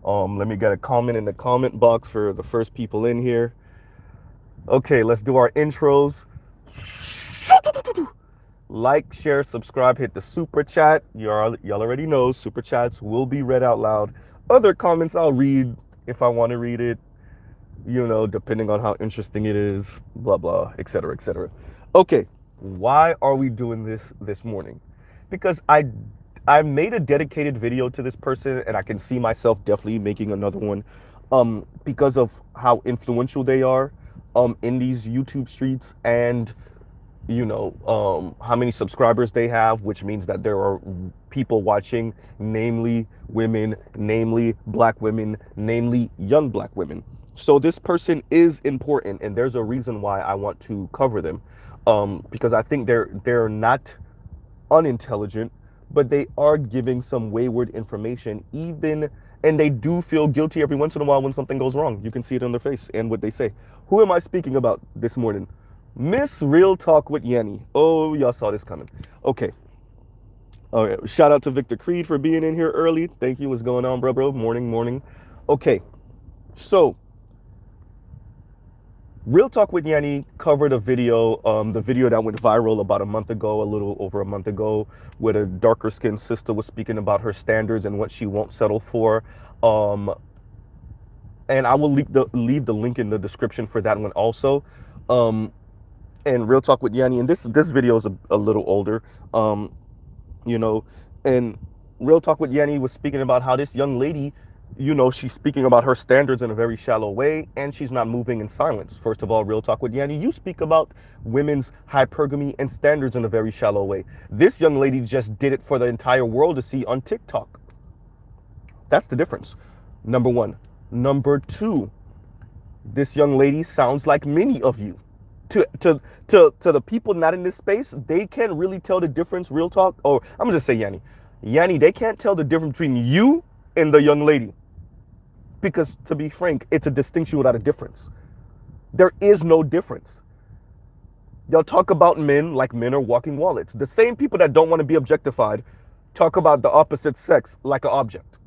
Let me get a comment in the comment box for the first people in here. Okay, let's do our intros. Like, share, subscribe, hit the super chat. Y'all already know super chats will be read out loud. Other comments I'll read if I want to read it, depending on how interesting it is, blah, blah, etc., etc. Okay, why are we doing this morning? Because I made a dedicated video to this person, and I can see myself definitely making another one, because of how influential they are, in these YouTube streets, and how many subscribers they have, which means that there are people watching, namely women, namely black women, namely young black women. So this person is important, and there's a reason why I want to cover them, because I think they're not unintelligent, but they are giving some wayward information, and they do feel guilty every once in a while when something goes wrong. You can see it on their face and what they say. Who am I speaking about this morning? Miss Real Talk with Yenny. Oh, y'all saw this coming. Okay. All right. Shout out to Victor Creed for being in here early. Thank you. What's going on, bro? Morning. Okay. So, Real Talk with Yenny covered a video, the video that went viral about a month ago, a little over a month ago, where a darker skinned sister was speaking about her standards and what she won't settle for. And I will leave the link in the description for that one also. And Real Talk with Yenny, and this video is a little older, and Real Talk with Yenny was speaking about how this young lady, she's speaking about her standards in a very shallow way, and she's not moving in silence. First of all, Real Talk with Yenny, you speak about women's hypergamy and standards in a very shallow way. This young lady just did it for the entire world to see on TikTok. That's the difference. Number one. Number two, this young lady sounds like many of you. To the people not in this space, they can't really tell the difference. Real talk. Or I'm gonna just say Yanni, they can't tell the difference between you and the young lady, because to be frank, it's a distinction without a difference. There is no difference. Y'all talk about men like men are walking wallets. The same people that don't want to be objectified talk about the opposite sex like an object.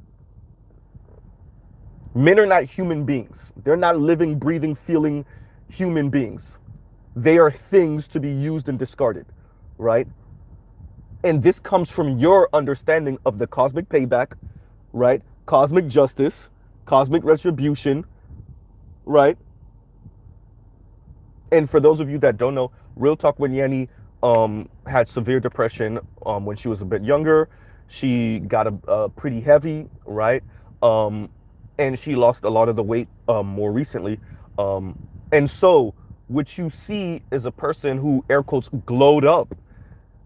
Men are not human beings. They're not living, breathing, feeling human beings. They are things to be used and discarded, right? And this comes from your understanding of the cosmic payback, right? Cosmic justice, cosmic retribution, right? And for those of you that don't know, Real Talk with Yenny had severe depression when she was a bit younger. She got a pretty heavy, right? And she lost a lot of the weight more recently. And so what you see is a person who, air quotes, glowed up.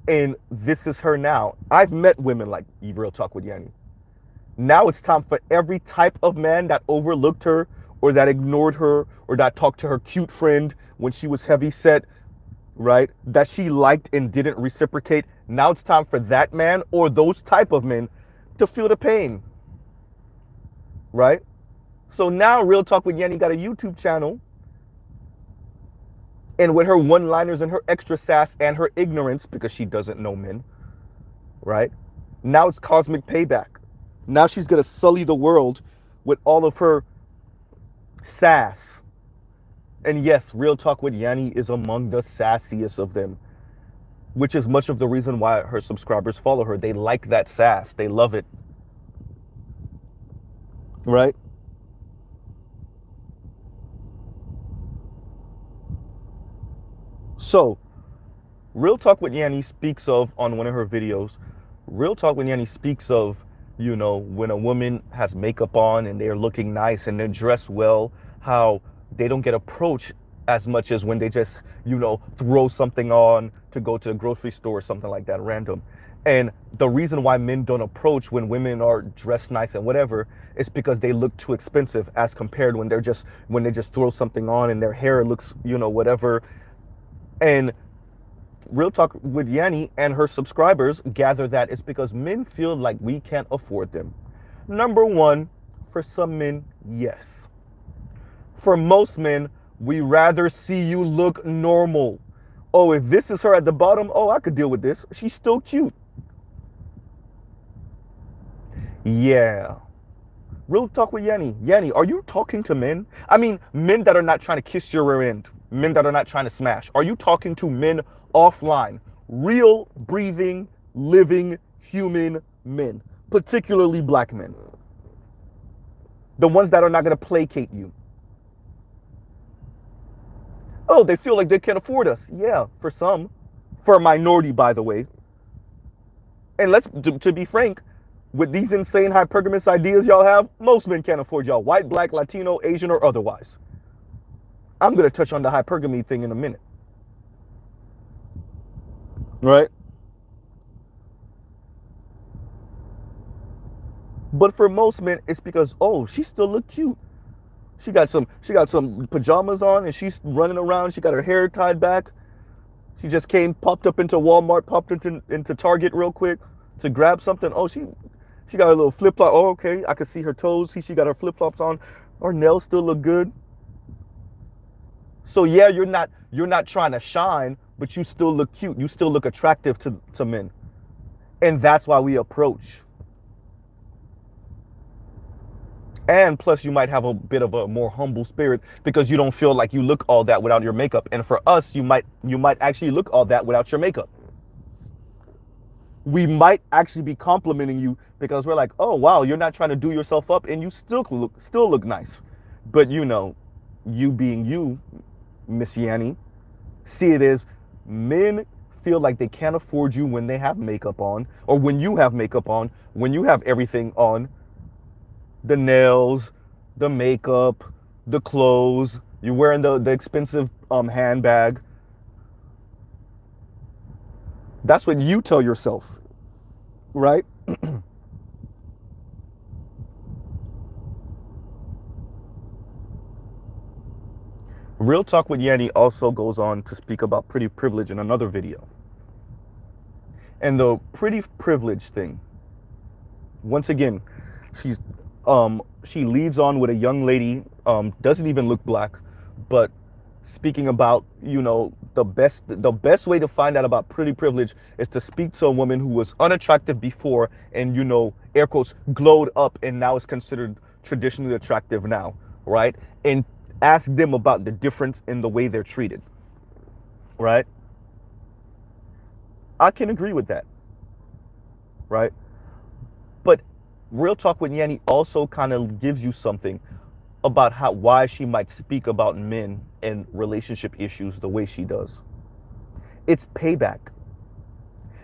And this is her now. I've met women like Real Talk with Yenny. Now it's time for every type of man that overlooked her, or that ignored her, or that talked to her cute friend when she was heavy set, right? That she liked and didn't reciprocate. Now it's time for that man or those type of men to feel the pain, right? So now Real Talk with Yenny got a YouTube channel. And with her one-liners and her extra sass and her ignorance, because she doesn't know men, right? Now it's cosmic payback. Now she's going to sully the world with all of her sass. And yes, Real Talk with Yenny is among the sassiest of them, which is much of the reason why her subscribers follow her. They like that sass. They love it. Right? So, Real Talk with Yenny speaks of, on one of her videos, Real Talk with Yenny speaks of, when a woman has makeup on and they're looking nice and they're dressed well, how they don't get approached as much as when they just, throw something on to go to the grocery store or something like that, random. And the reason why men don't approach when women are dressed nice and whatever is because they look too expensive, as compared when they just throw something on and their hair looks, whatever. And Real Talk with Yenny and her subscribers gather that it's because men feel like we can't afford them. Number one, for some men, yes. For most men, we rather see you look normal. Oh, if this is her at the bottom, oh, I could deal with this. She's still cute. Yeah. Real talk with Yanni. Yanni, are you talking to men? I mean, men that are not trying to kiss your rear end, men that are not trying to smash. Are you talking to men offline? Real, breathing, living, human men, particularly black men. The ones that are not going to placate you. Oh, they feel like they can't afford us. Yeah, for some. For a minority, by the way. And to be frank, with these insane hypergamous ideas y'all have, most men can't afford y'all. White, black, Latino, Asian, or otherwise. I'm going to touch on the hypergamy thing in a minute. Right? But for most men, it's because, oh, she still look cute. She got some pajamas on and she's running around. She got her hair tied back. She just popped up into Walmart, popped into Target real quick to grab something. Oh, she got a little flip flop. Oh, okay. I can see her toes. See, she got her flip flops on. Her nails still look good. So yeah, you're not trying to shine, but you still look cute. You still look attractive to men. And that's why we approach. And plus, you might have a bit of a more humble spirit because you don't feel like you look all that without your makeup. And for us, you might actually look all that without your makeup. We might actually be complimenting you because we're like, oh wow, you're not trying to do yourself up, and you still look nice. But you being you, Miss Yanni, see it as men feel like they can't afford you when they have makeup on, or when you have makeup on, when you have everything on. The nails, the makeup, the clothes, you're wearing the expensive handbag. That's what you tell yourself, right? Real Talk with Yanni also goes on to speak about pretty privilege in another video. And the pretty privilege thing, once again, she leads on with a young lady, doesn't even look black, but speaking about, the best way to find out about pretty privilege is to speak to a woman who was unattractive before and, air quotes, glowed up and now is considered traditionally attractive now, right? And ask them about the difference in the way they're treated, right? I can agree with that, right? But Real Talk with Yanni also kind of gives you something about why she might speak about men and relationship issues the way she does. It's payback.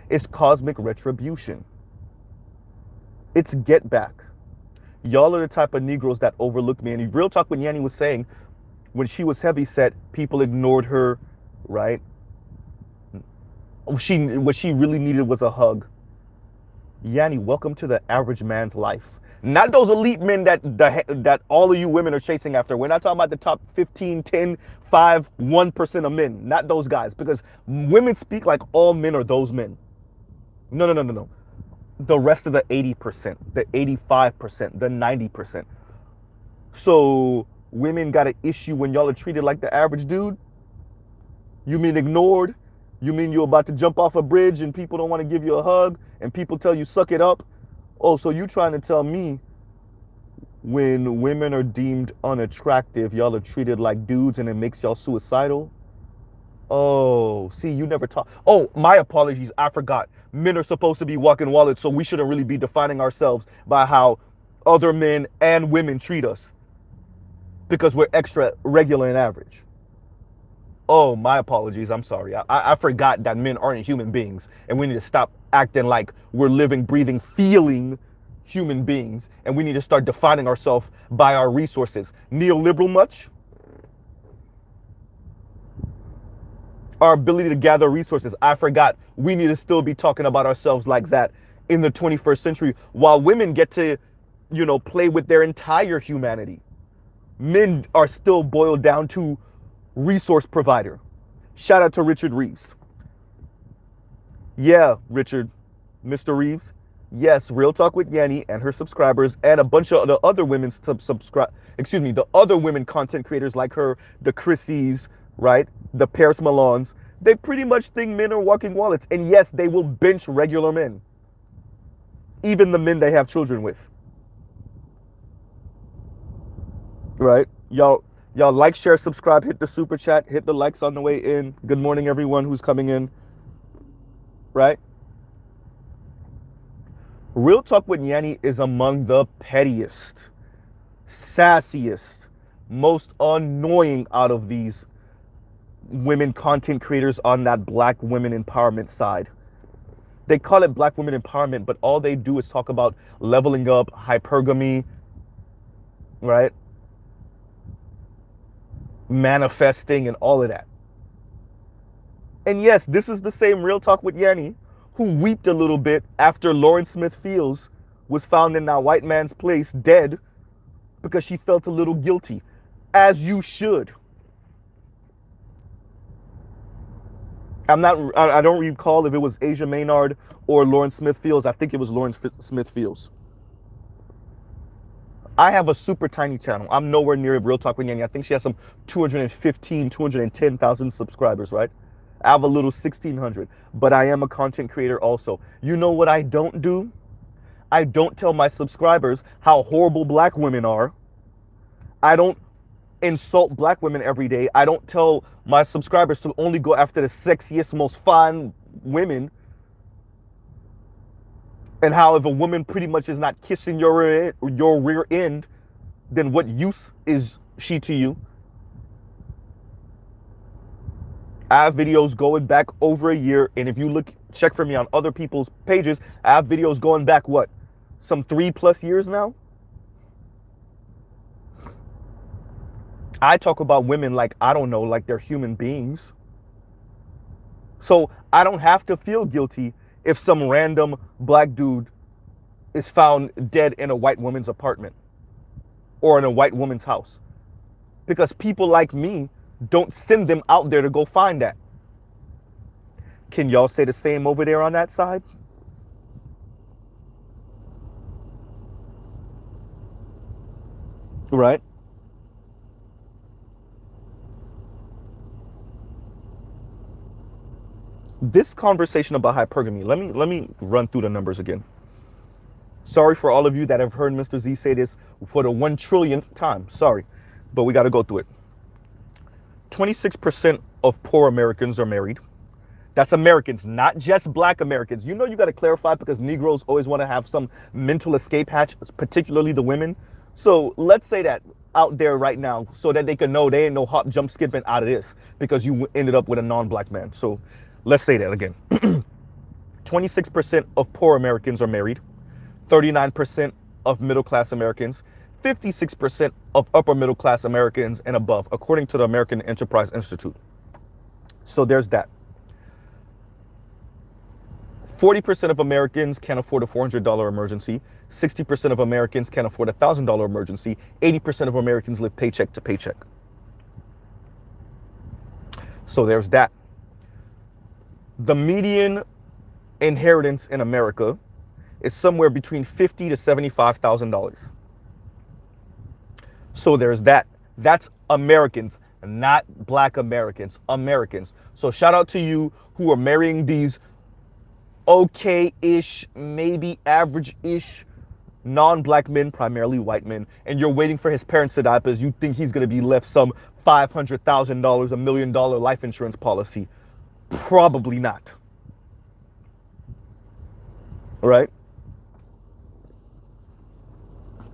It's cosmic retribution. It's get back. Y'all are the type of Negroes that overlooked me. And Real Talk with Yanni was saying when she was heavy set, people ignored her, right? What she really needed was a hug. Yanni, welcome to the average man's life. Not those elite men that all of you women are chasing after. We're not talking about the top 15, 10, 5, 1% of men. Not those guys. Because women speak like all men are those men. No. The rest of the 80%, the 85%, the 90%. So women got an issue when y'all are treated like the average dude? You mean ignored? You mean you're about to jump off a bridge and people don't want to give you a hug and people tell you suck it up? Oh, so you trying to tell me when women are deemed unattractive, y'all are treated like dudes and it makes y'all suicidal? Oh, see, you never talk. Oh, my apologies. I forgot. Men are supposed to be walking wallets, so we shouldn't really be defining ourselves by how other men and women treat us because we're extra regular and average. Oh, my apologies. I'm sorry. I forgot that men aren't human beings and we need to stop acting like we're living, breathing, feeling human beings, and we need to start defining ourselves by our resources. Neoliberal much? Our ability to gather resources. I forgot. We need to still be talking about ourselves like that in the 21st century while women get to, play with their entire humanity. Men are still boiled down to resource provider. Shout out to Richard Reeves. Yeah, Richard, Mr. Reeves. Yes, Real Talk with Yanni and her subscribers and a bunch of the other women the other women content creators like her, the Chrissies, right? The Paris Milans. They pretty much think men are walking wallets. And yes, they will bench regular men. Even the men they have children with. right? Y'all like, share, subscribe, hit the super chat, hit the likes on the way in. Good morning, everyone who's coming in, right? Real Talk with Yanni is among the pettiest, sassiest, most annoying out of these women content creators on that black women empowerment side. They call it black women empowerment, but all they do is talk about leveling up, hypergamy, right? Manifesting and all of that. And yes, this is the same Real Talk with Yanni who wept a little bit after Lauren Smith Fields was found in that white man's place dead because she felt a little guilty. As you should. I don't recall if it was Asia Maynard or Lauren Smith Fields. I think it was Lauren Smith Fields. I have a super tiny channel. I'm nowhere near Real Talk with Yanni. I think she has some 215, 210,000 subscribers, right? I have a little 1,600, but I am a content creator also. You know what I don't do? I don't tell my subscribers how horrible black women are. I don't insult black women every day. I don't tell my subscribers to only go after the sexiest, most fun women. And how if a woman pretty much is not kissing your rear end, then what use is she to you? I have videos going back over a year, and if you check for me on other people's pages, I have videos going back, what, some 3+ years now? I talk about women like, I don't know, like they're human beings. So I don't have to feel guilty if some random black dude is found dead in a white woman's apartment or in a white woman's house. Because people like me don't send them out there to go find that. Can y'all say the same over there on that side? Right? This conversation about hypergamy, let me run through the numbers again. Sorry for all of you that have heard Mr. Z say this for the 1 trillionth time. Sorry, but we got to go through it. 26% of poor Americans are married. That's Americans, not just black Americans. You know, you got to clarify because Negroes always want to have some mental escape hatch, particularly the women. So let's say that out there right now so that they can know they ain't no hop, jump, skipping out of this because you ended up with a non-black man. So let's say that again. 26% of poor Americans are married. 39% of middle-class Americans. 56% of upper middle-class Americans and above, according to the American Enterprise Institute. So there's that. 40% of Americans can't afford a $400 emergency. 60% of Americans can't afford a $1,000 emergency. 80% of Americans live paycheck to paycheck. So there's that. The median inheritance in America is somewhere between $50,000 to $75,000. So there's that. That's Americans, not black Americans. Americans. So shout out to you who are marrying these okay-ish, maybe average-ish non-black men, primarily white men, and you're waiting for his parents to die because you think he's going to be left some $500,000, $1 million life insurance policy. Probably not. Right?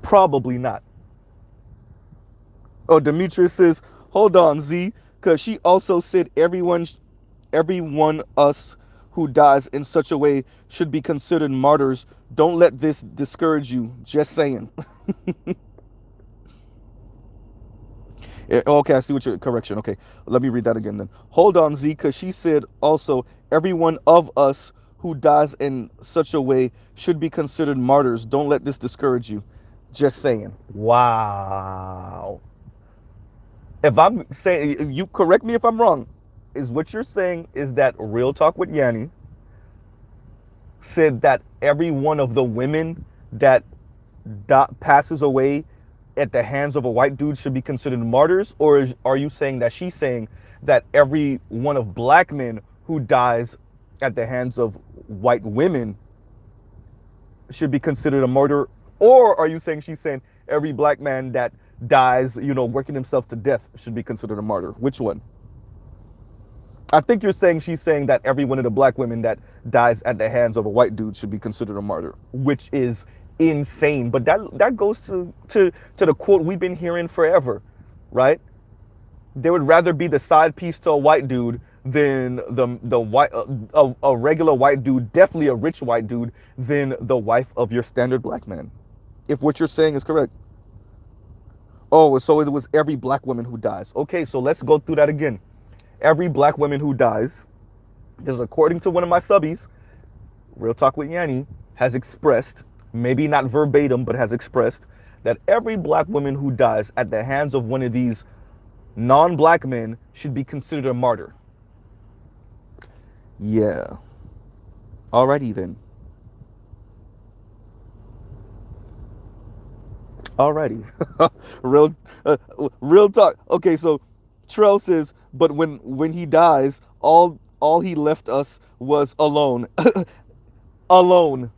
Probably not. Oh, Demetrius says, hold on, Z, because she also said everyone us who dies in such a way should be considered martyrs. Don't let this discourage you. Just saying. Okay, I see what your correction. Okay, let me read that again then. Hold on, Z, because she said also everyone of us who dies in such a way should be considered martyrs. Don't let this discourage you. Just saying. Wow. If I'm saying, you correct me if I'm wrong, is what you're saying is that Real Talk with Yanni said that every one of the women that passes away at the hands of a white dude should be considered martyrs? Or are you saying that she's saying that every one of black men who dies at the hands of white women should be considered a martyr? Or are you saying she's saying every black man that dies, working himself to death should be considered a martyr? Which one? I think she's saying that every one of the black women that dies at the hands of a white dude should be considered a martyr, which is insane. But that goes to the quote we've been hearing forever, right? They would rather be the side piece to a white dude than the white a regular white dude, definitely a rich white dude, than the wife of your standard black man. If what you're saying is correct. Oh, so it was every black woman who dies. Okay, so let's go through that again. Every black woman who dies, because according to one of my subbies, Real Talk with Yanni has expressed, maybe not verbatim, but has expressed that every black woman who dies at the hands of one of these non-black men should be considered a martyr. Yeah. Alrighty then. Alrighty. Real talk. Okay, so Trell says, but when he dies, all he left us was alone. Alone.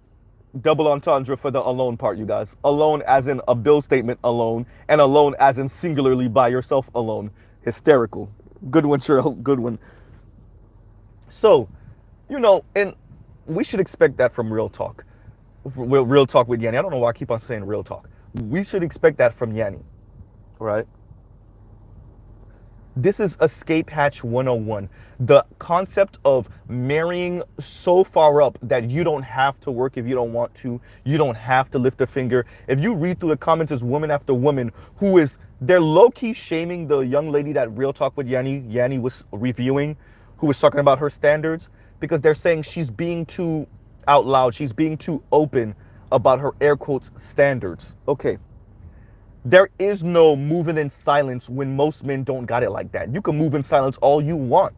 Double entendre for the alone part, you guys. Alone as in a bill statement alone, and alone as in singularly by yourself alone. Hysterical. Good one, Trell. Good one. So, and we should expect that from Real Talk. Real Talk with Yanni. I don't know why I keep on saying Real Talk. We should expect that from Yanni, right? This is Escape Hatch 101. The concept of marrying so far up that you don't have to work if you don't want to. You don't have to lift a finger. If you read through the comments, there's woman after woman they're low-key shaming the young lady that Real Talk with Yanni was reviewing, who was talking about her standards, because they're saying she's being too out loud. She's being too open about her air quotes standards. Okay. There is no moving in silence when most men don't got it like that. You can move in silence all you want.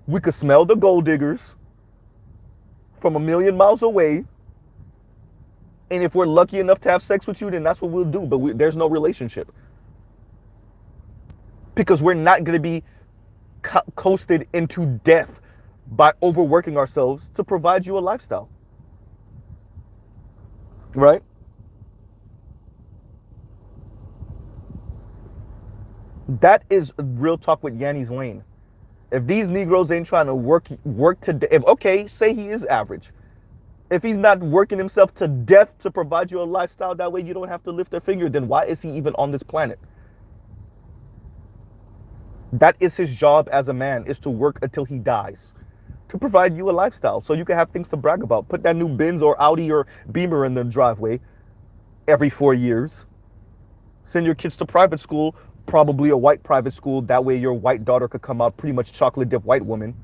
We could smell the gold diggers from a million miles away. And if we're lucky enough to have sex with you, then that's what we'll do. But there's no relationship. Because we're not going to be coasted into death by overworking ourselves to provide you a lifestyle. Right? That is Real Talk with Yanni's lane. If these Negroes ain't trying to work to, okay, say he is average. If he's not working himself to death to provide you a lifestyle, that way you don't have to lift a finger, then why is he even on this planet? That is his job as a man, is to work until he dies, to provide you a lifestyle so you can have things to brag about. Put that new Benz or Audi or Beamer in the driveway every 4 years. Send your kids to private school, probably a white private school. That way your white daughter could come out pretty much chocolate dip white woman.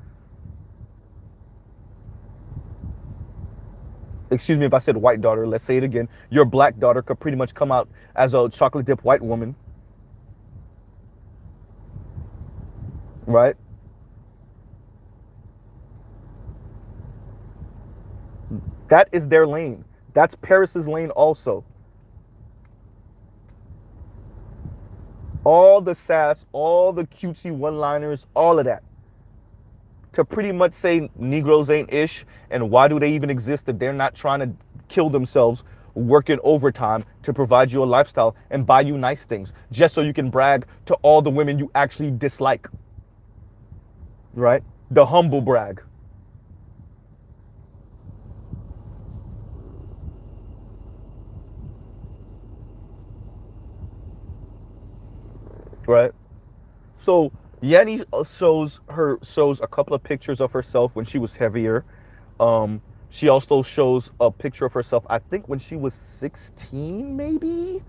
Excuse me if I said white daughter. Let's say it again. Your black daughter could pretty much come out as a chocolate dip white woman. Right? That is their lane. That's Paris's lane also. All the sass, all the cutesy one-liners, all of that. To pretty much say Negroes ain't ish, and why do they even exist if they're not trying to kill themselves working overtime to provide you a lifestyle and buy you nice things, just so you can brag to all the women you actually dislike. Right? The humble brag. Right? So Yanni shows a couple of pictures of herself when she was heavier. She also shows a picture of herself, I think when she was 16, maybe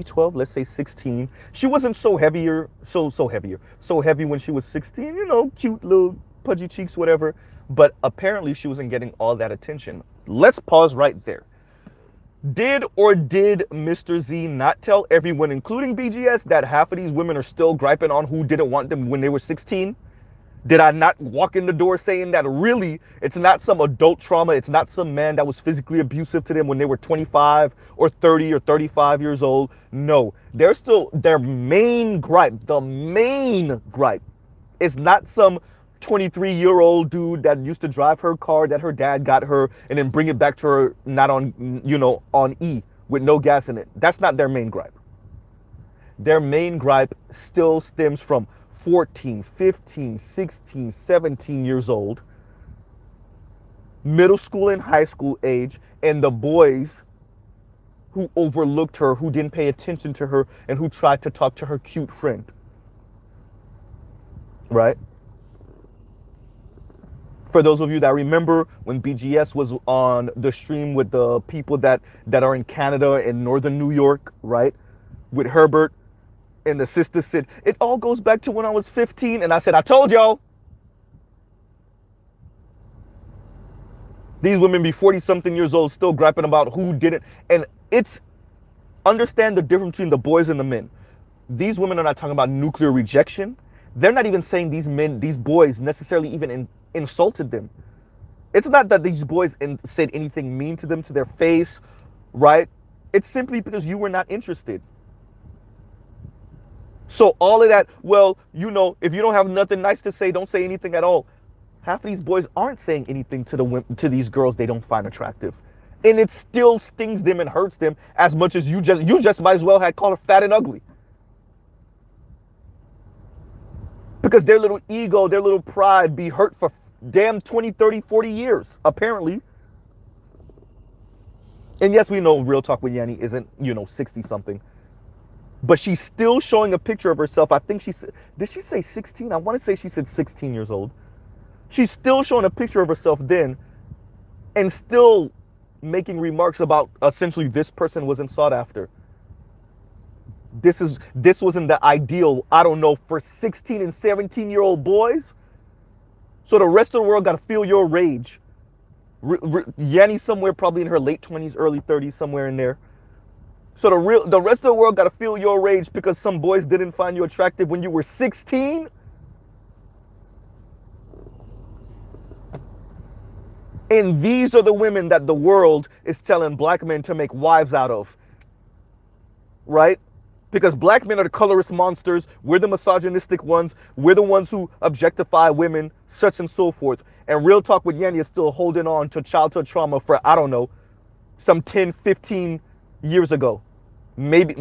12, let's say 16. She wasn't so heavy when she was 16, cute little pudgy cheeks, whatever. But apparently she wasn't getting all that attention. Let's pause right there. Did Mr. Z not tell everyone, including BGS, that half of these women are still griping on who didn't want them when they were 16? Did I not walk in the door saying that really it's not some adult trauma, it's not some man that was physically abusive to them when they were 25 or 30 or 35 years old? No, they're still, their main gripe, the main gripe is not some 23-year-old dude that used to drive her car that her dad got her and then bring it back to her not on, on E with no gas in it. That's not their main gripe. Their main gripe still stems from 14, 15, 16, 17 years old, middle school and high school age, and the boys who overlooked her, who didn't pay attention to her, and who tried to talk to her cute friend. Right? For those of you that remember when BGS was on the stream with the people that are in Canada and northern New York, right? With Herbert, and the sister said, it all goes back to when I was 15. And I said, I told y'all. These women be 40-something years old still griping about who did it. And it's, understand the difference between the boys and the men. These women are not talking about nuclear rejection. They're not even saying these boys necessarily even insulted them. It's not that these boys said anything mean to them to their face, right? It's simply because you were not interested. So all of that, well, you know, if you don't have nothing nice to say, don't say anything at all. Half of these boys aren't saying anything to these girls they don't find attractive. And it still stings them and hurts them as much as you just might as well have called her fat and ugly. Because their little ego, their little pride be hurt for damn 20, 30, 40 years, apparently. And yes, we know Real Talk with Yanni isn't, 60-something. But she's still showing a picture of herself. I think she said, did she say 16? I want to say she said 16 years old. She's still showing a picture of herself then and still making remarks about essentially this person wasn't sought after. This wasn't the ideal, I don't know, for 16 and 17-year-old boys. So the rest of the world got to feel your rage. Yanni's somewhere probably in her late 20s, early 30s, somewhere in there. So the rest of the world got to feel your rage because some boys didn't find you attractive when you were 16? And these are the women that the world is telling black men to make wives out of. Right? Because black men are the colorist monsters. We're the misogynistic ones. We're the ones who objectify women, such and so forth. And Real Talk with Yanni is still holding on to childhood trauma for, I don't know, some 10, 15 years ago. Maybe,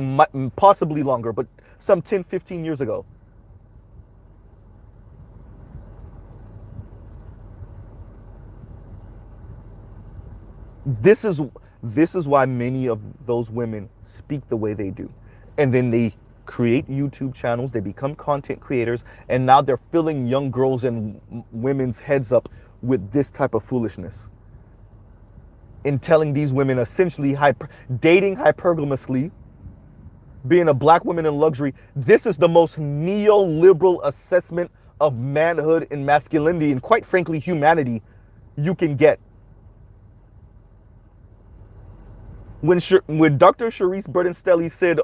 possibly longer, but some 10, 15 years ago. This is why many of those women speak the way they do. And then they create YouTube channels, they become content creators, and now they're filling young girls and women's heads up with this type of foolishness. In telling these women essentially dating hypergamously, being a black woman in luxury, this is the most neoliberal assessment of manhood and masculinity and quite frankly humanity you can get. When Dr. Sharice Burden-Stelly said,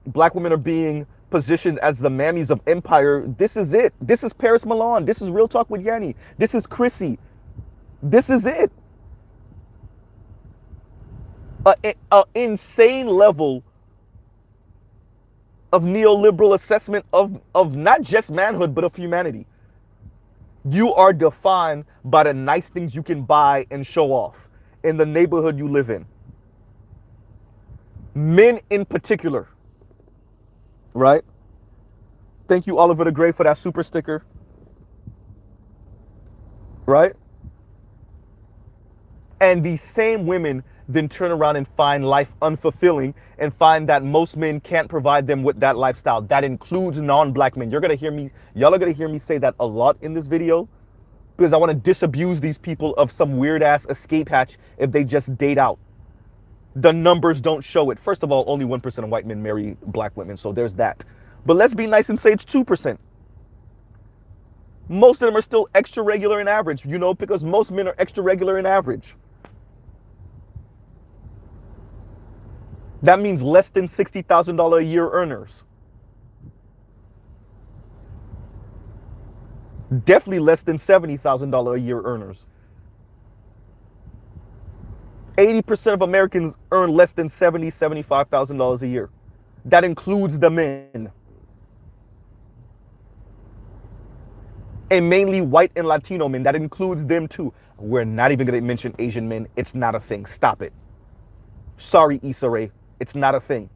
black women are being positioned as the mammies of empire, this is it. This is Paris Milan. This is Real Talk with Yanni. This is Chrissy. This is it. An insane level of neoliberal assessment of not just manhood, but of humanity. You are defined by the nice things you can buy and show off in the neighborhood you live in. Men in particular, right? Thank you, Oliver the Gray, for that super sticker, right? And these same women then turn around and find life unfulfilling and find that most men can't provide them with that lifestyle. That includes non-black men. Y'all are gonna hear me say that a lot in this video, because I want to disabuse these people of some weird ass escape hatch if they just date out. The numbers don't show it. First of all, only 1% of white men marry black women, so there's that. But let's be nice and say it's 2%. Most of them are still extra regular and average, because most men are extra regular and average. That means less than $60,000 a year earners. Definitely less than $70,000 a year earners. 80% of Americans earn less than $70,000, $75,000 a year. That includes the men. And mainly white and Latino men. That includes them too. We're not even going to mention Asian men. It's not a thing. Stop it. Sorry, Issa Rae, it's not a thing.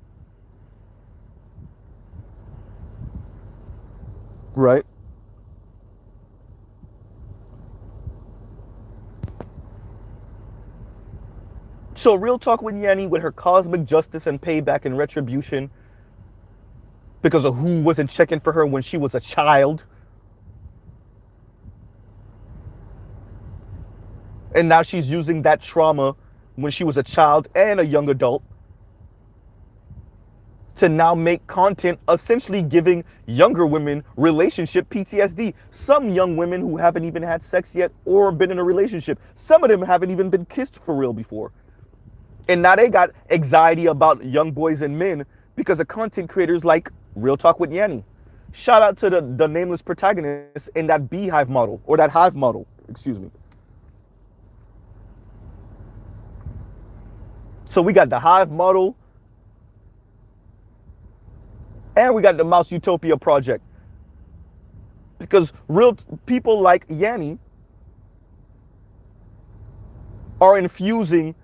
Right? So real talk with Yanni with her cosmic justice and payback and retribution because of who wasn't checking for her when she was a child. And now she's using that trauma when she was a child and a young adult to now make content essentially giving younger women relationship PTSD. Some young women who haven't even had sex yet or been in a relationship, some of them haven't even been kissed for real before. And now they got anxiety about young boys and men because of content creators like Real Talk with Yanni. Shout out to the nameless protagonist in that beehive model, or that hive model, excuse me. So we got the hive model, and we got the Mouse Utopia project. Because real people like Yanni are infusing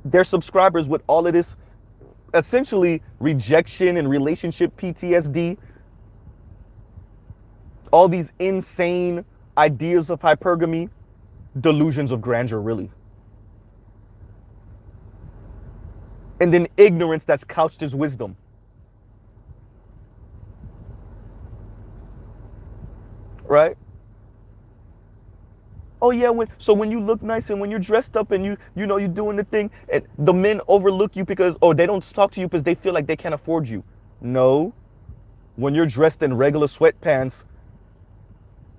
their subscribers with all of this essentially rejection and relationship PTSD, all these insane ideas of hypergamy, delusions of grandeur, really. And then ignorance that's couched as wisdom. Right? Oh yeah, so when you look nice and when you're dressed up and you're doing the thing, and the men overlook you because they don't talk to you because they feel like they can't afford you. No. When you're dressed in regular sweatpants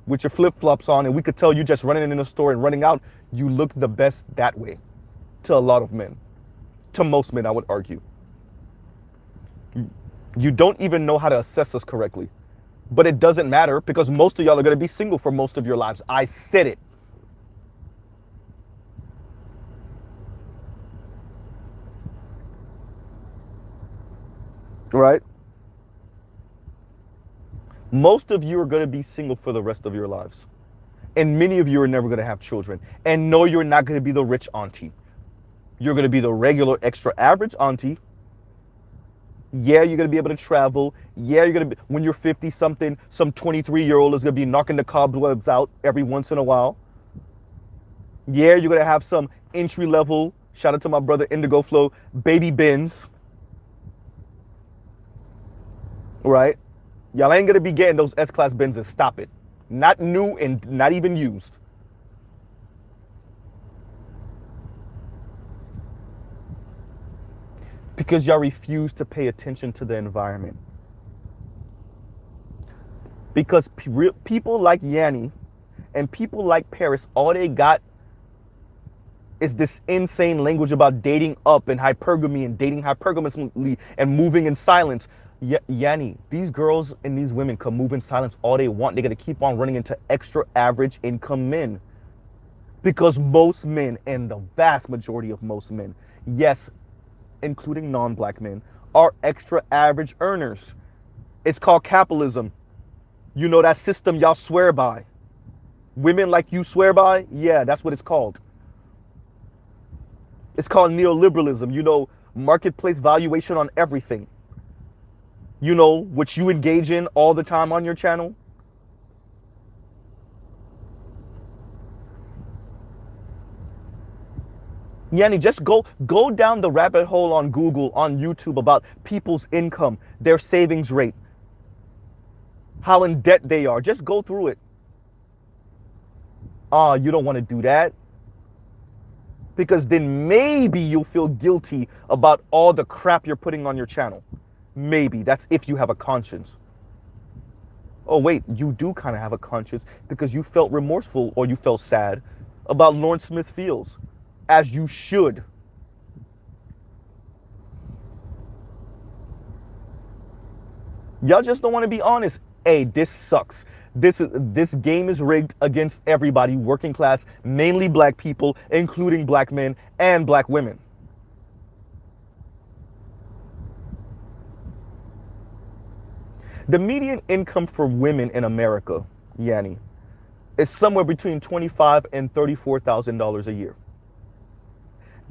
with your flip-flops on and we could tell you just running in the store and running out, you look the best that way to a lot of men. To most men, I would argue. You don't even know how to assess us correctly. But it doesn't matter because most of y'all are going to be single for most of your lives. I said it. Right? Most of you are going to be single for the rest of your lives. And many of you are never going to have children. And no, you're not going to be the rich auntie. You're going to be the regular extra average auntie. Yeah, you're going to be able to travel. Yeah, you're going to be, when you're 50 something, some 23-year-old is going to be knocking the cobwebs out every once in a while. Yeah, you're going to have some entry level, shout out to my brother Indigo Flow, baby Benz. Right? Y'all ain't going to be getting those S-Class Benzes. Stop it. Not new and not even used. Because y'all refuse to pay attention to the environment. Because people like Yanni and people like Paris, all they got is this insane language about dating up and hypergamy and dating hypergamously and moving in silence. Yanni, these girls and these women can move in silence all they want. They're going to keep on running into extra average income men. Because most men, and the vast majority of most men, yes, including non-black men, are extra average earners. It's called capitalism. You know that system y'all swear by. Women like you swear by? Yeah, that's what it's called. It's called neoliberalism. You know, marketplace valuation on everything. You know, which you engage in all the time on your channel. Yanni, just go down the rabbit hole on Google, on YouTube about people's income, their savings rate, how in debt they are. Just go through it. You don't want to do that. Because then maybe you'll feel guilty about all the crap you're putting on your channel. Maybe. That's if you have a conscience. Oh, wait, you do kind of have a conscience because you felt remorseful or you felt sad about Lawrence Smith Fields. As you should. Y'all just don't want to be honest. Hey, this sucks. This game is rigged against everybody, working class, mainly black people, including black men and black women. The median income for women in America, Yanni, is somewhere between $25,000 and $34,000 a year.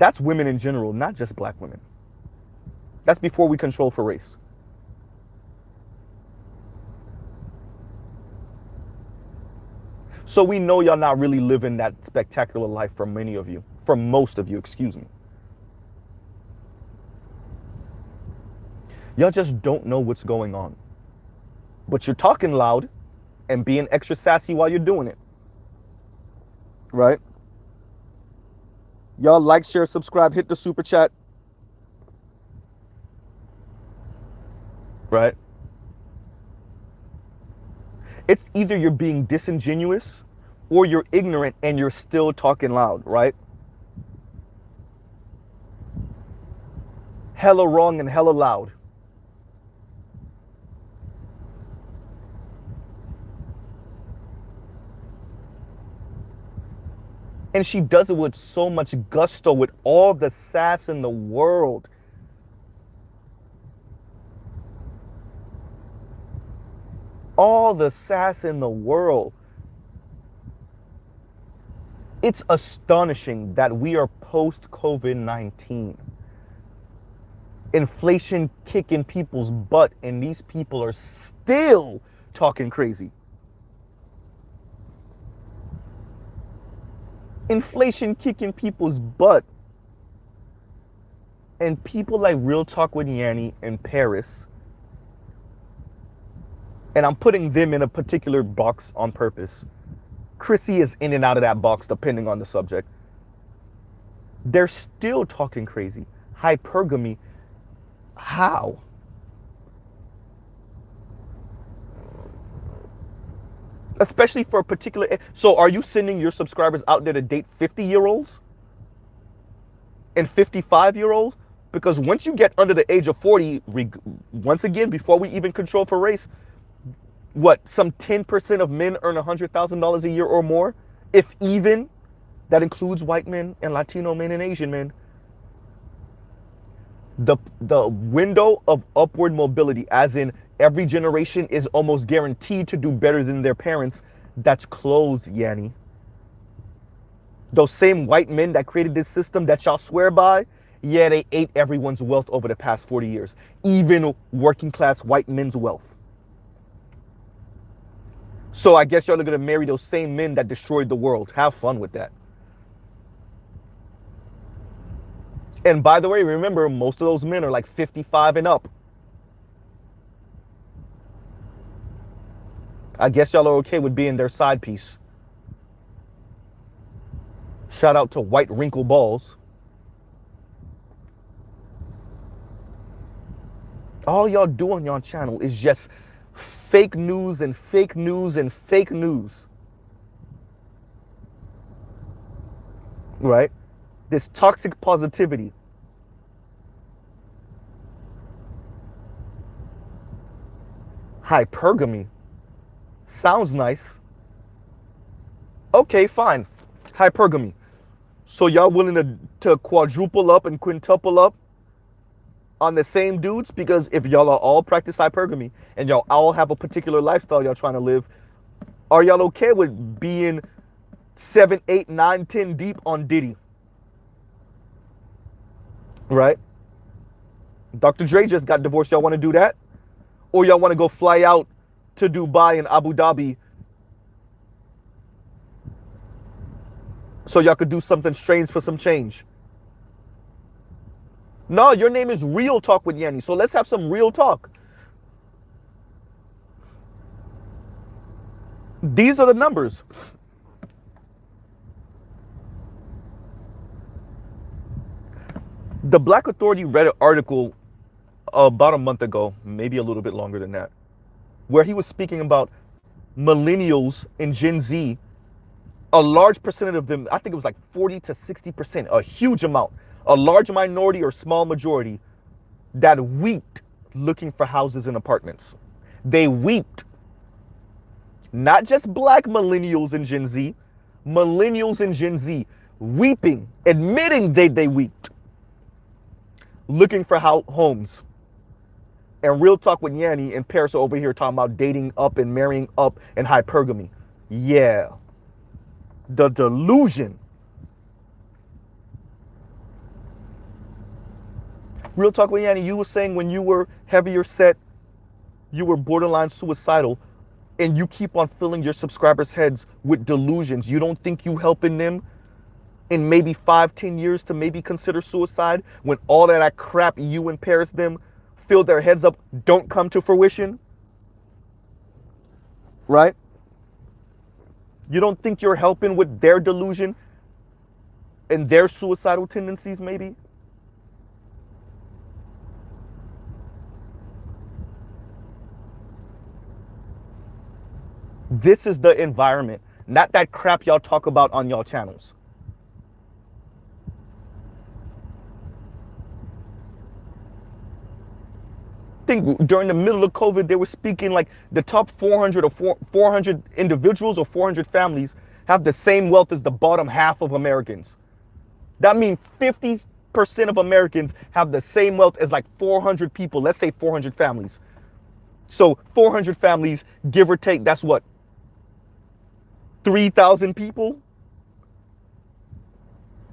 That's women in general, not just black women. That's before we control for race. So we know y'all not really living that spectacular life for many of you, for most of you, excuse me. Y'all just don't know what's going on. But you're talking loud and being extra sassy while you're doing it. Right? Y'all like, share, subscribe, hit the super chat. Right? It's either you're being disingenuous or you're ignorant and you're still talking loud, right? Hella wrong and hella loud. And she does it with so much gusto, with all the sass in the world. All the sass in the world. It's astonishing that we are post-COVID-19. Inflation kicking people's butt, and these people are still talking crazy. Inflation kicking people's butt. And people like Real Talk with Yanni in Paris, and I'm putting them in a particular box on purpose. Chrissy is in and out of that box depending on the subject. They're still talking crazy. Hypergamy. How? Especially for a particular... So are you sending your subscribers out there to date 50-year-olds? And 55-year-olds? Because once you get under the age of 40, once again, before we even control for race, what, some 10% of men earn $100,000 a year or more? If even, that includes white men and Latino men and Asian men. The window of upward mobility, as in every generation is almost guaranteed to do better than their parents, that's closed, Yanni. Those same white men that created this system that y'all swear by, yeah, they ate everyone's wealth over the past 40 years. Even working class white men's wealth. So I guess y'all are going to marry those same men that destroyed the world. Have fun with that. And by the way, remember, most of those men are like 55 and up. I guess y'all are okay with being their side piece. Shout out to white wrinkle balls. All y'all do on y'all channel is just fake news and fake news and fake news. Right? This toxic positivity. Hypergamy. Sounds nice. Okay, fine. Hypergamy. So y'all willing to quadruple up and quintuple up on the same dudes? Because if y'all are all practice hypergamy and y'all all have a particular lifestyle y'all trying to live, are y'all okay with being 7, 8, 9, 10 deep on Diddy? Right? Dr. Dre just got divorced. Y'all want to do that? Or y'all want to go fly out to Dubai and Abu Dhabi so y'all could do something strange for some change? No, your name is Real Talk with Yanni, so let's have some real talk. These are the numbers. The Black Authority read an article about a month ago, maybe a little bit longer than that, where he was speaking about millennials and Gen Z. A large percentage of them, I think it was like 40 to 60%, a huge amount, a large minority or small majority that weeped looking for houses and apartments. They weeped. Not just black millennials and Gen Z, millennials and Gen Z weeping, admitting they weeped, looking for homes. And Real Talk with Yanni and Paris are over here talking about dating up and marrying up and hypergamy. Yeah. The delusion. Real talk, Yanni, you were saying when you were heavier set, you were borderline suicidal, and you keep on filling your subscribers' heads with delusions. You don't think you helping them in maybe 5, 10 years to maybe consider suicide when all that crap you and Paris them fill their heads up don't come to fruition? Right? You don't think you're helping with their delusion and their suicidal tendencies maybe? This is the environment, not that crap y'all talk about on y'all channels. I think during the middle of COVID, they were speaking like the top 400 or 400 individuals or 400 families have the same wealth as the bottom half of Americans. That means 50% of Americans have the same wealth as like 400 people. Let's say 400 families. So 400 families, give or take, that's what? 3,000 people?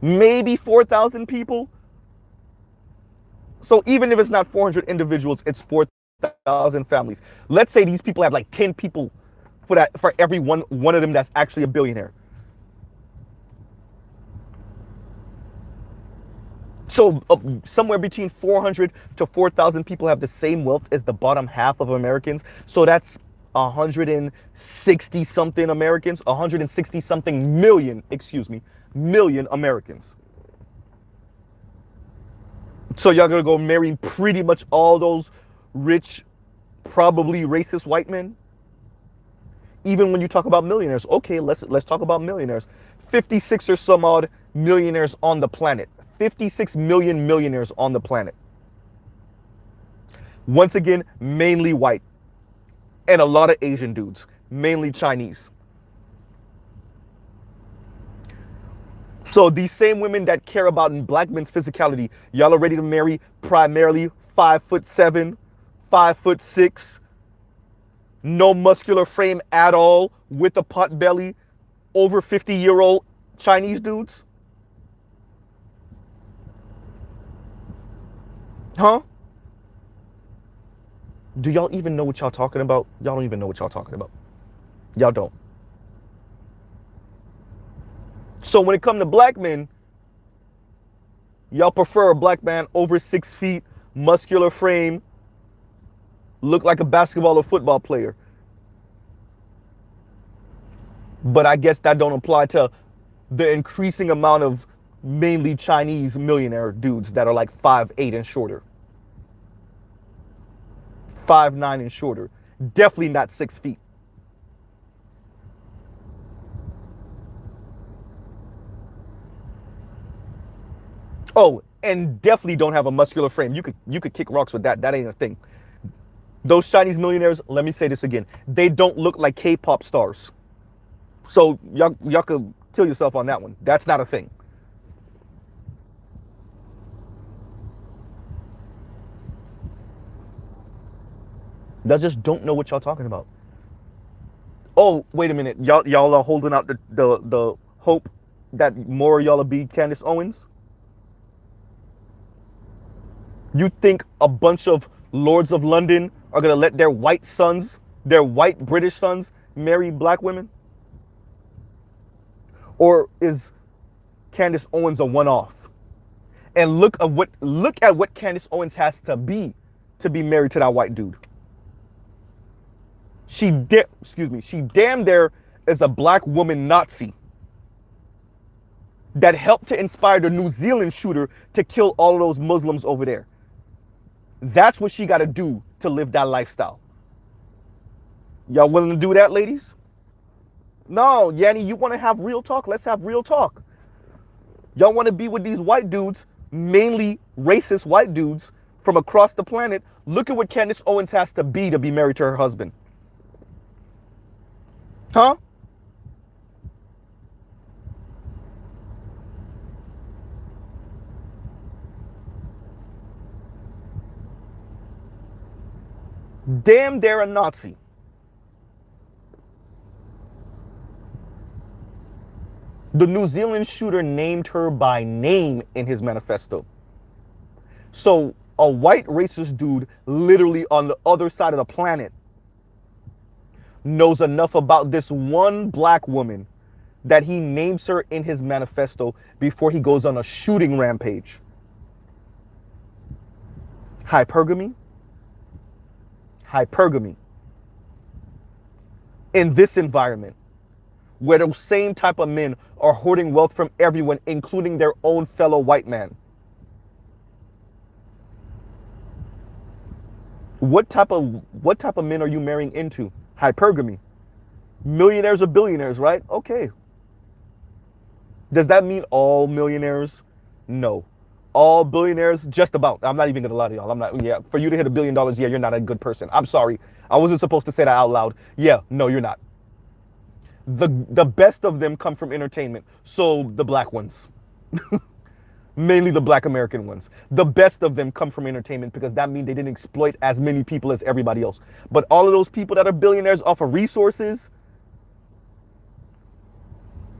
Maybe 4,000 people? So even if it's not 400 individuals, it's 4,000 families. Let's say these people have like 10 people for every one of them that's actually a billionaire. So somewhere between 400 to 4,000 people have the same wealth as the bottom half of Americans. So that's 160 something Americans, 160 something million, million Americans. So y'all gonna go marry pretty much all those rich, probably racist white men? Even when you talk about millionaires, okay, let's talk about millionaires. 56 or some odd millionaires on the planet. 56 million millionaires on the planet. Once again, mainly white. And a lot of Asian dudes, mainly Chinese. So these same women that care about black men's physicality, y'all are ready to marry primarily 5'7", 5'6", no muscular frame at all, with a pot belly, over 50-year-old Chinese dudes? Huh? Do y'all even know what y'all talking about? Y'all don't even know what y'all talking about. Y'all don't. So when it comes to black men, y'all prefer a black man over 6 feet, muscular frame, look like a basketball or football player. But I guess that don't apply to the increasing amount of mainly Chinese millionaire dudes that are like 5'8" and shorter. 5'9" and shorter. Definitely not 6 feet. Oh, and definitely don't have a muscular frame. You could kick rocks with that. That ain't a thing. Those Chinese millionaires, let me say this again, they don't look like K-pop stars. So y'all could kill yourself on that one. That's not a thing. Y'all just don't know what y'all talking about. Oh, wait a minute. Y'all are holding out the hope that more of y'all will be Candace Owens? You think a bunch of lords of London are going to let their white sons, their white British sons, marry black women? Or is Candace Owens a one-off? And look at what Candace Owens has to be married to that white dude. She damn there is a black woman Nazi that helped to inspire the New Zealand shooter to kill all of those Muslims over there. That's what she got to do to live that lifestyle. Y'all willing to do that, ladies? No, Yanni, you want to have real talk? Let's have real talk. Y'all want to be with these white dudes, mainly racist white dudes from across the planet. Look at what Candace Owens has to be married to her husband. Huh? Damn, they're a Nazi. The New Zealand shooter named her by name in his manifesto. So A white racist dude literally on the other side of the planet knows enough about this one black woman that he names her in his manifesto before he goes on a shooting rampage. Hypergamy. Hypergamy. In this environment, where those same type of men are hoarding wealth from everyone, including their own fellow white man. What type of men are you marrying into? Hypergamy. Millionaires or billionaires, right? Okay. Does that mean all millionaires? No. All billionaires, just about. I'm not even gonna lie to y'all. I'm not, yeah, for you to hit $1 billion, yeah, you're not a good person. I'm sorry. I wasn't supposed to say that out loud. Yeah, no, you're not. The best of them come from entertainment. So the black ones. Mainly the black American ones. The best of them come from entertainment because that means they didn't exploit as many people as everybody else. But all of those people that are billionaires off of resources,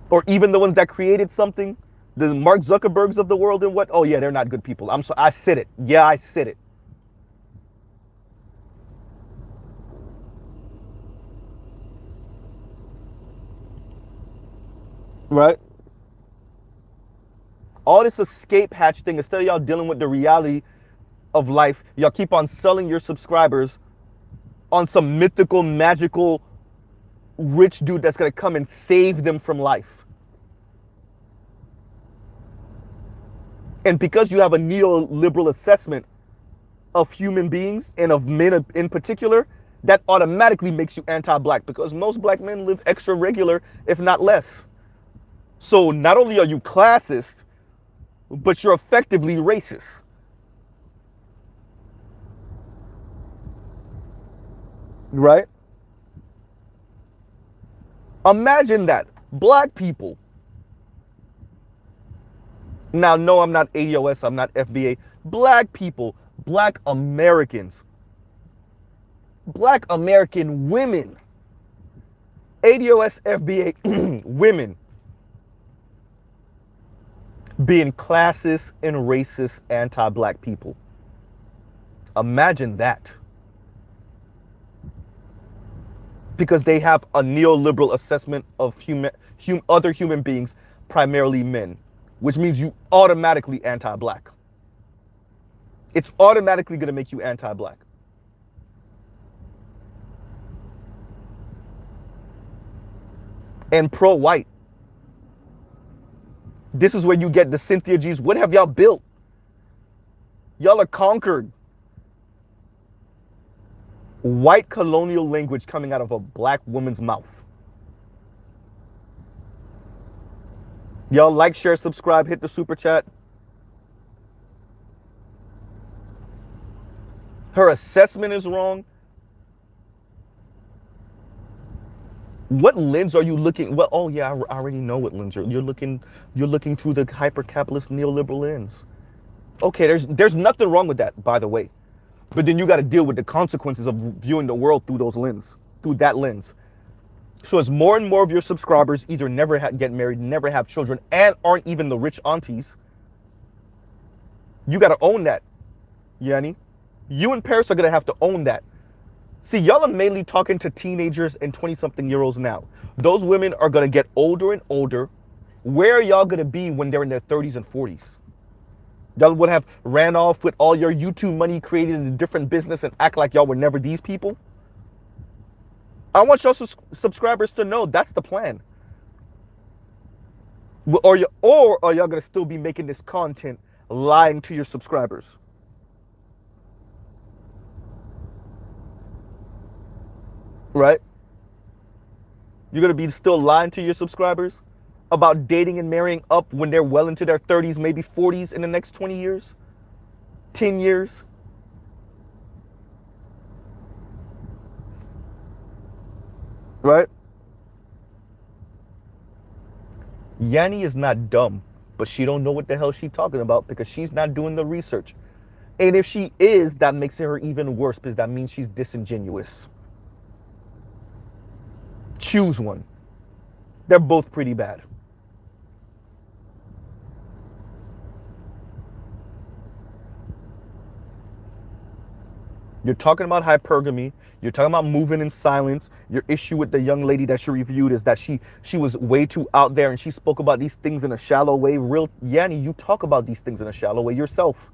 or even the ones that created something, the Mark Zuckerbergs of the world and what? Oh yeah, they're not good people. I said it. Yeah, I said it. Right? All this escape hatch thing, instead of y'all dealing with the reality of life, y'all keep on selling your subscribers on some mythical, magical, rich dude that's gonna come and save them from life. And because you have a neoliberal assessment of human beings and of men in particular, that automatically makes you anti-black because most black men live extra regular, if not less. So not only are you classist, but you're effectively racist. Right? Imagine that. Black people. Now, no, I'm not ADOS, I'm not FBA. Black people, black Americans, black American women, ADOS, FBA women, being classist and racist anti-black people. Imagine that. Because they have a neoliberal assessment of other human beings, primarily men, which means you automatically anti-black. It's automatically going to make you anti-black. And pro-white. This is where you get the Cynthia G's. What have y'all built? Y'all are conquered. White colonial language coming out of a black woman's mouth. Y'all like, share, subscribe, hit the super chat. Her assessment is wrong. What lens are you looking? Well, oh yeah, I already know what lens you're looking. You're looking through the hyper-capitalist neoliberal lens. Okay, there's nothing wrong with that, by the way. But then you got to deal with the consequences of viewing the world through that lens. So as more and more of your subscribers either never get married, never have children, and aren't even the rich aunties, you got to own that, Yanni. You and Paris are going to have to own that. See, y'all are mainly talking to teenagers and 20-something-year-olds now. Those women are going to get older and older. Where are y'all going to be when they're in their 30s and 40s? Y'all would have ran off with all your YouTube money created in a different business and act like y'all were never these people? I want your subscribers to know that's the plan. Or are y'all going to still be making this content lying to your subscribers? Right? You're going to be still lying to your subscribers about dating and marrying up when they're well into their 30s, maybe 40s in the next 20 years, 10 years. Right? Yanni is not dumb, but she don't know what the hell she's talking about because she's not doing the research. And if she is, that makes her even worse because that means she's disingenuous. Choose one. They're both pretty bad. You're talking about hypergamy. You're talking about moving in silence. Your issue with the young lady that you reviewed is that she was way too out there and she spoke about these things in a shallow way. Real Yanni, you talk about these things in a shallow way yourself.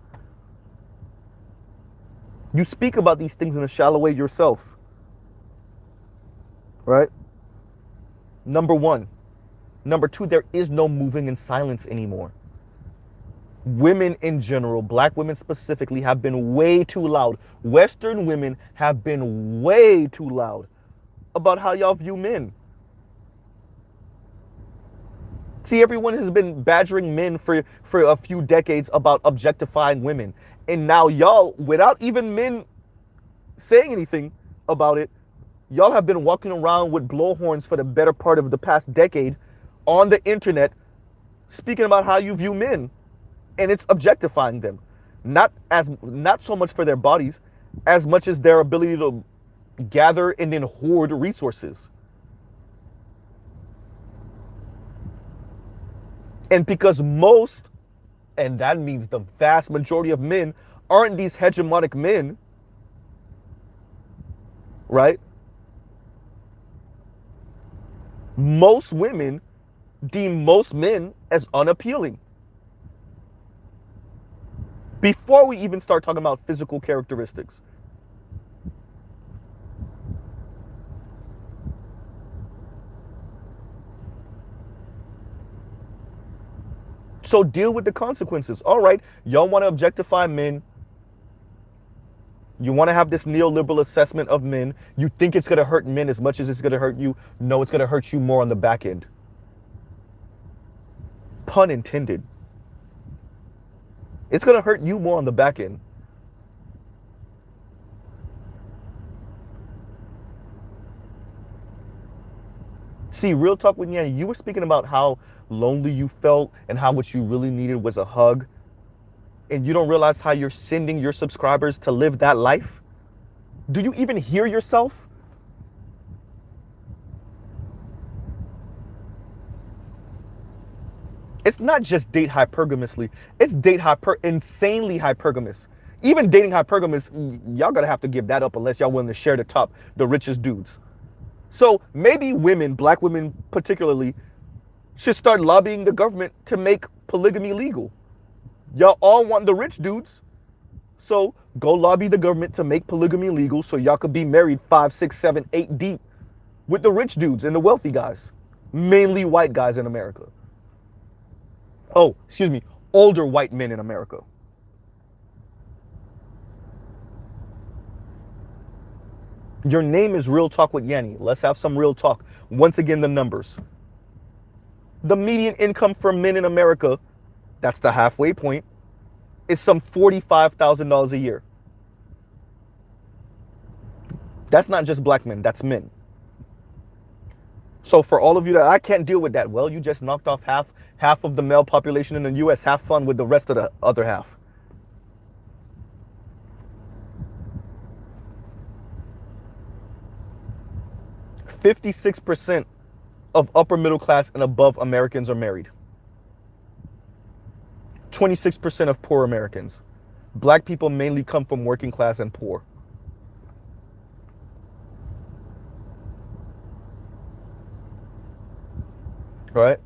You speak about these things in a shallow way yourself, right? Number one. Number two, there is no moving in silence anymore. Women in general, black women specifically, have been way too loud. Western women have been way too loud about how y'all view men. See, everyone has been badgering men for a few decades about objectifying women. And now y'all, without even men saying anything about it, y'all have been walking around with blowhorns for the better part of the past decade on the internet speaking about how you view men. And it's objectifying them. Not so much for their bodies as much as their ability to gather and then hoard resources. And because most, and that means the vast majority of men, aren't these hegemonic men, right? Most women deem most men as unappealing. Before we even start talking about physical characteristics. So deal with the consequences. All right, y'all want to objectify men. You want to have this neoliberal assessment of men. You think it's going to hurt men as much as it's going to hurt you. No, it's going to hurt you more on the back end. Pun intended. It's going to hurt you more on the back end. See, real talk with Yanni, you were speaking about how lonely you felt and how what you really needed was a hug. And you don't realize how you're sending your subscribers to live that life? Do you even hear yourself? It's not just date hypergamously. It's date insanely hypergamous. Even dating hypergamous, y'all gonna have to give that up unless y'all willing to share the richest dudes. So maybe women, black women particularly, should start lobbying the government to make polygamy legal. Y'all all want the rich dudes, so go lobby the government to make polygamy legal so y'all could be married 5, 6, 7, 8 deep with the rich dudes and the wealthy guys, mainly white guys in America. Oh, excuse me, older white men in America. Your name is Real Talk with Yanni. Let's have some real talk. Once again, the numbers. The median income for men in America, that's the halfway point, is some $45,000 a year. That's not just black men, that's men. So for all of you that I can't deal with that, well, you just knocked off half of the male population in the US. Have fun with the rest of the other half. %56 of upper middle class and above Americans are married. 26% of poor Americans. Black people mainly come from working class and poor. Right?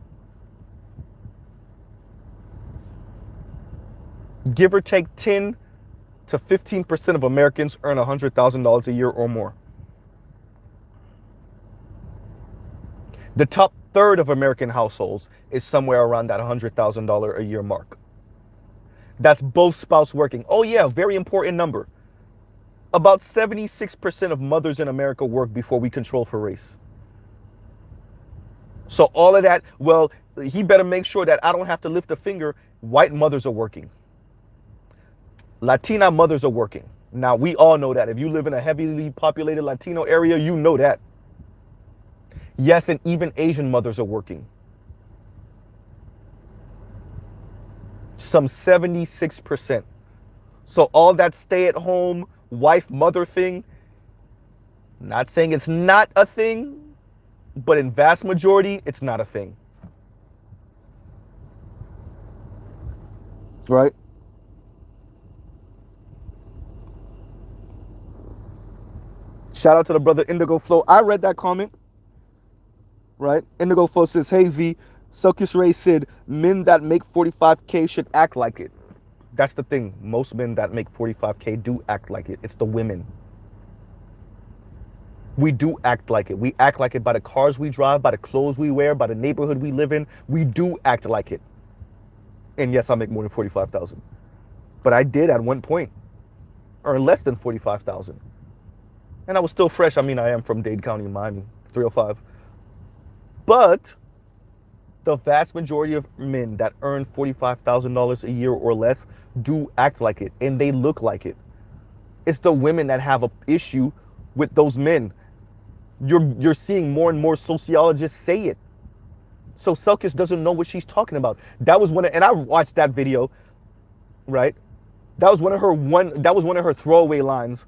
Give or take 10 to 15% of Americans earn $100,000 a year or more. The top third of American households is somewhere around that $100,000 a year mark. That's both spouse working. Oh yeah, very important number. About 76% of mothers in America work before we control for race. So all of that, well, he better make sure that I don't have to lift a finger. White mothers are working. Latina mothers are working. Now, we all know that. If you live in a heavily populated Latino area, you know that. Yes, and even Asian mothers are working. Some 76%. So all that stay-at-home wife-mother thing, not saying it's not a thing, but in vast majority, it's not a thing. Right? Shout out to the brother Indigo Flow. I read that comment, right? Indigo Flow says, hey Z, Selkish Ray said, men that make 45K should act like it. That's the thing. Most men that make 45K do act like it. It's the women. We do act like it. We act like it by the cars we drive, by the clothes we wear, by the neighborhood we live in. We do act like it. And yes, I make more than 45,000. But I did at one point earn less than 45,000. And I was still fresh. I mean, I am from Dade County, Miami, 305. But the vast majority of men that earn $45,000 a year or less do act like it, and they look like it. It's the women that have an issue with those men. You're seeing more and more sociologists say it. So Selkish doesn't know what she's talking about. That was and I watched that video, right? That was one of her throwaway lines.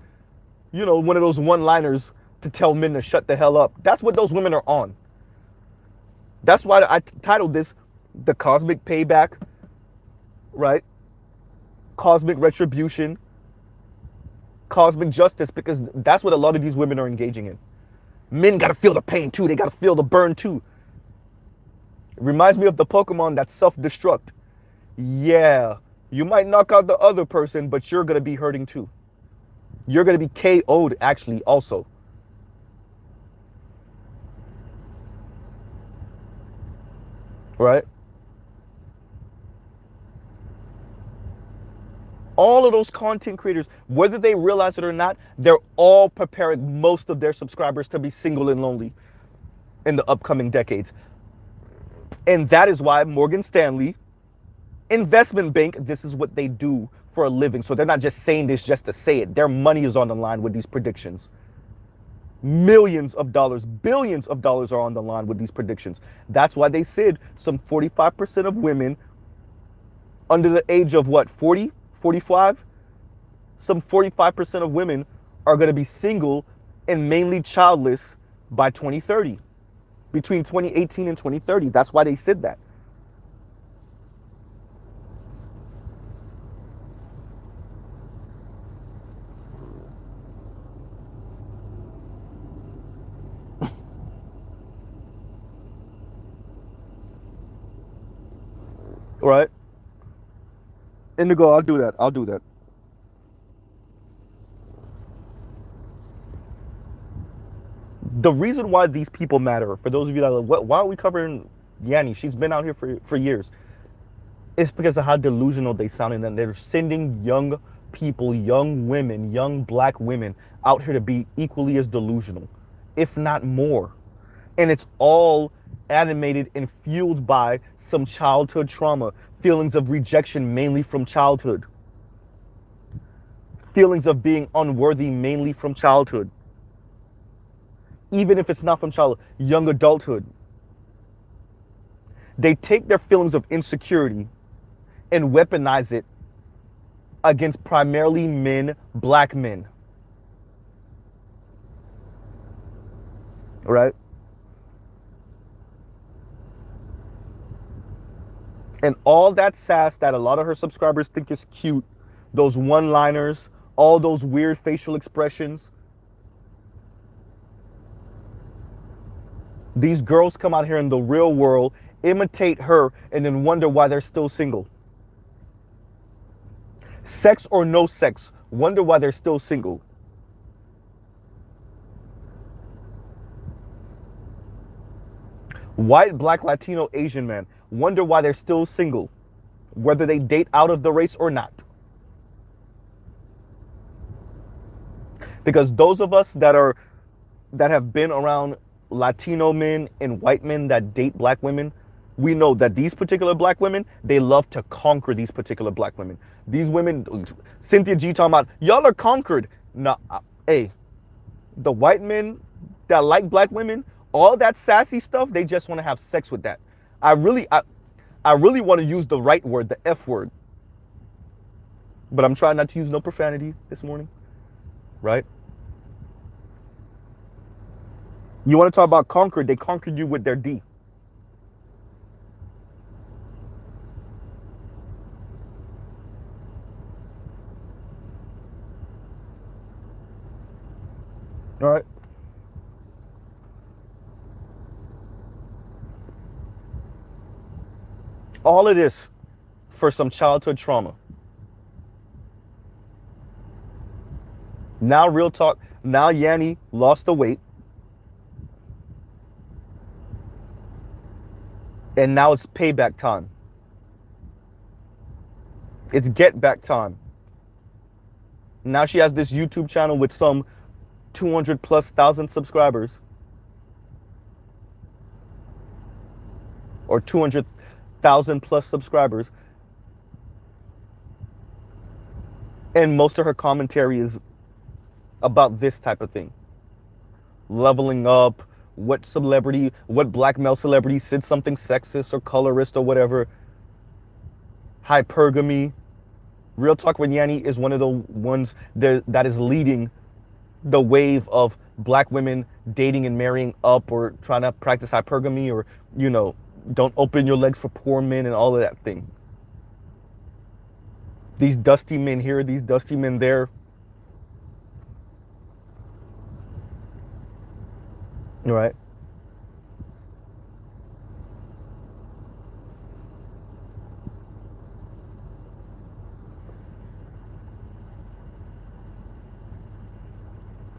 You know, one of those one-liners to tell men to shut the hell up. That's what those women are on. That's why I titled this The Cosmic Payback, right? Cosmic Retribution, Cosmic Justice, because that's what a lot of these women are engaging in. Men gotta feel the pain too. They gotta feel the burn too. It reminds me of the Pokemon that self-destruct. Yeah, you might knock out the other person, but you're gonna be hurting too. You're gonna be KO'd actually also. Right? All of those content creators, whether they realize it or not, they're all preparing most of their subscribers to be single and lonely in the upcoming decades. And that is why Morgan Stanley, investment bank, this is what they do for a living. So they're not just saying this just to say it. Their money is on the line with these predictions. Millions of dollars, billions of dollars are on the line with these predictions. That's why they said some 45% of women under the age of what, 40, 45? Some 45% of women are going to be single and mainly childless by 2030. Between 2018 and 2030. That's why they said that. Right? Indigo, I'll do that. I'll do that. The reason why these people matter, for those of you that are like, why are we covering Yanni? She's been out here for years. It's because of how delusional they sound, and they're sending young people, young women, young black women out here to be equally as delusional, if not more. And it's all animated and fueled by some childhood trauma, feelings of rejection mainly from childhood, feelings of being unworthy mainly from childhood, even if it's not from childhood, young adulthood. They take their feelings of insecurity and weaponize it against primarily men, black men. Right? And all that sass that a lot of her subscribers think is cute, those one-liners, all those weird facial expressions. These girls come out here in the real world, imitate her, and then wonder why they're still single. Sex or no sex, wonder why they're still single. White, black, Latino, Asian man, wonder why they're still single, whether they date out of the race or not. Because those of us that have been around Latino men and white men that date black women, we know that these particular black women, they love to conquer these particular black women. These women, Cynthia G talking about, y'all are conquered. No, hey, the white men that like black women, all that sassy stuff, they just want to have sex with that. I really want to use the right word, the F word. But I'm trying not to use no profanity this morning, right? You want to talk about conquered, they conquered you with their D. All right. All of this for some childhood trauma. Now, real talk. Now, Yanni lost the weight, and now it's payback time. It's get back time. Now she has this YouTube channel with some 200 plus thousand subscribers, or 200,000 plus subscribers, and most of her commentary is about this type of thing. Leveling up, what black male celebrity said something sexist or colorist or whatever. Hypergamy. Real talk, when Yanni is one of the ones that is leading the wave of black women dating and marrying up, or trying to practice hypergamy, or, don't open your legs for poor men and all of that thing. These dusty men here, these dusty men there. Right?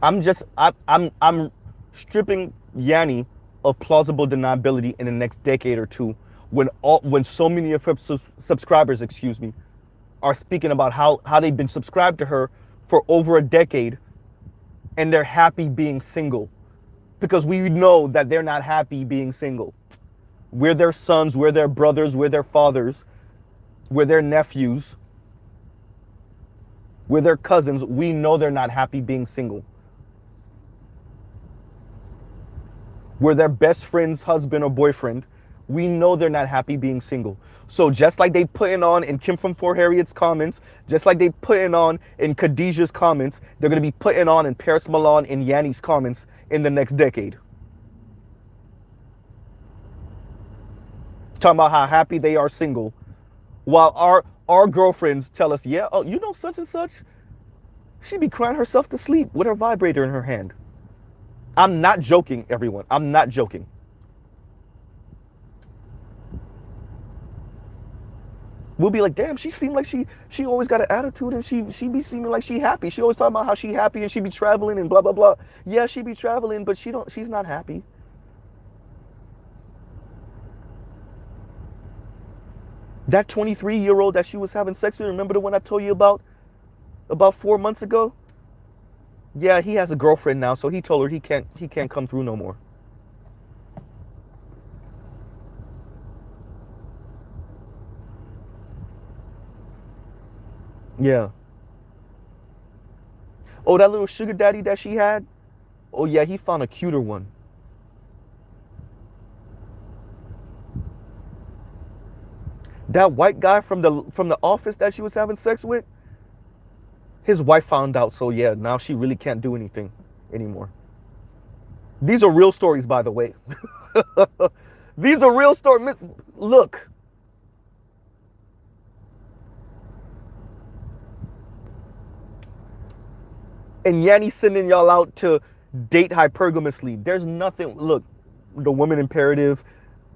I'm stripping Yanni of plausible deniability in the next decade or two, when so many of her subscribers, are speaking about how they've been subscribed to her for over a decade, and they're happy being single, because we know that they're not happy being single. We're their sons, we're their brothers, we're their fathers, we're their nephews, we're their cousins. We know they're not happy being single. We're their best friend's husband or boyfriend. We know they're not happy being single. So just like they putting on in Kim from Fort Harriet's comments, just like they putting on in Khadijah's comments, they're going to be putting on in Paris Milan and Yanni's comments in the next decade. Talking about how happy they are single, while our girlfriends tell us, yeah, oh, such and such, she'd be crying herself to sleep with her vibrator in her hand. I'm not joking, everyone. I'm not joking. We'll be like, damn, she seemed like she always got an attitude, and she be seeming like she happy. She always talking about how she happy, and she be traveling and blah blah blah. Yeah, she be traveling, but she's not happy. That 23-year-old that she was having sex with, remember the one I told you about 4 months ago? Yeah, he has a girlfriend now, so he told her he can't come through no more. Yeah. Oh, that little sugar daddy that she had? Oh yeah, he found a cuter one. That white guy from the office that she was having sex with, his wife found out, so yeah, now she really can't do anything anymore. These are real stories, by the way. These are real stories. Look. And Yanni sending y'all out to date hypergamously. There's nothing. Look, the woman imperative.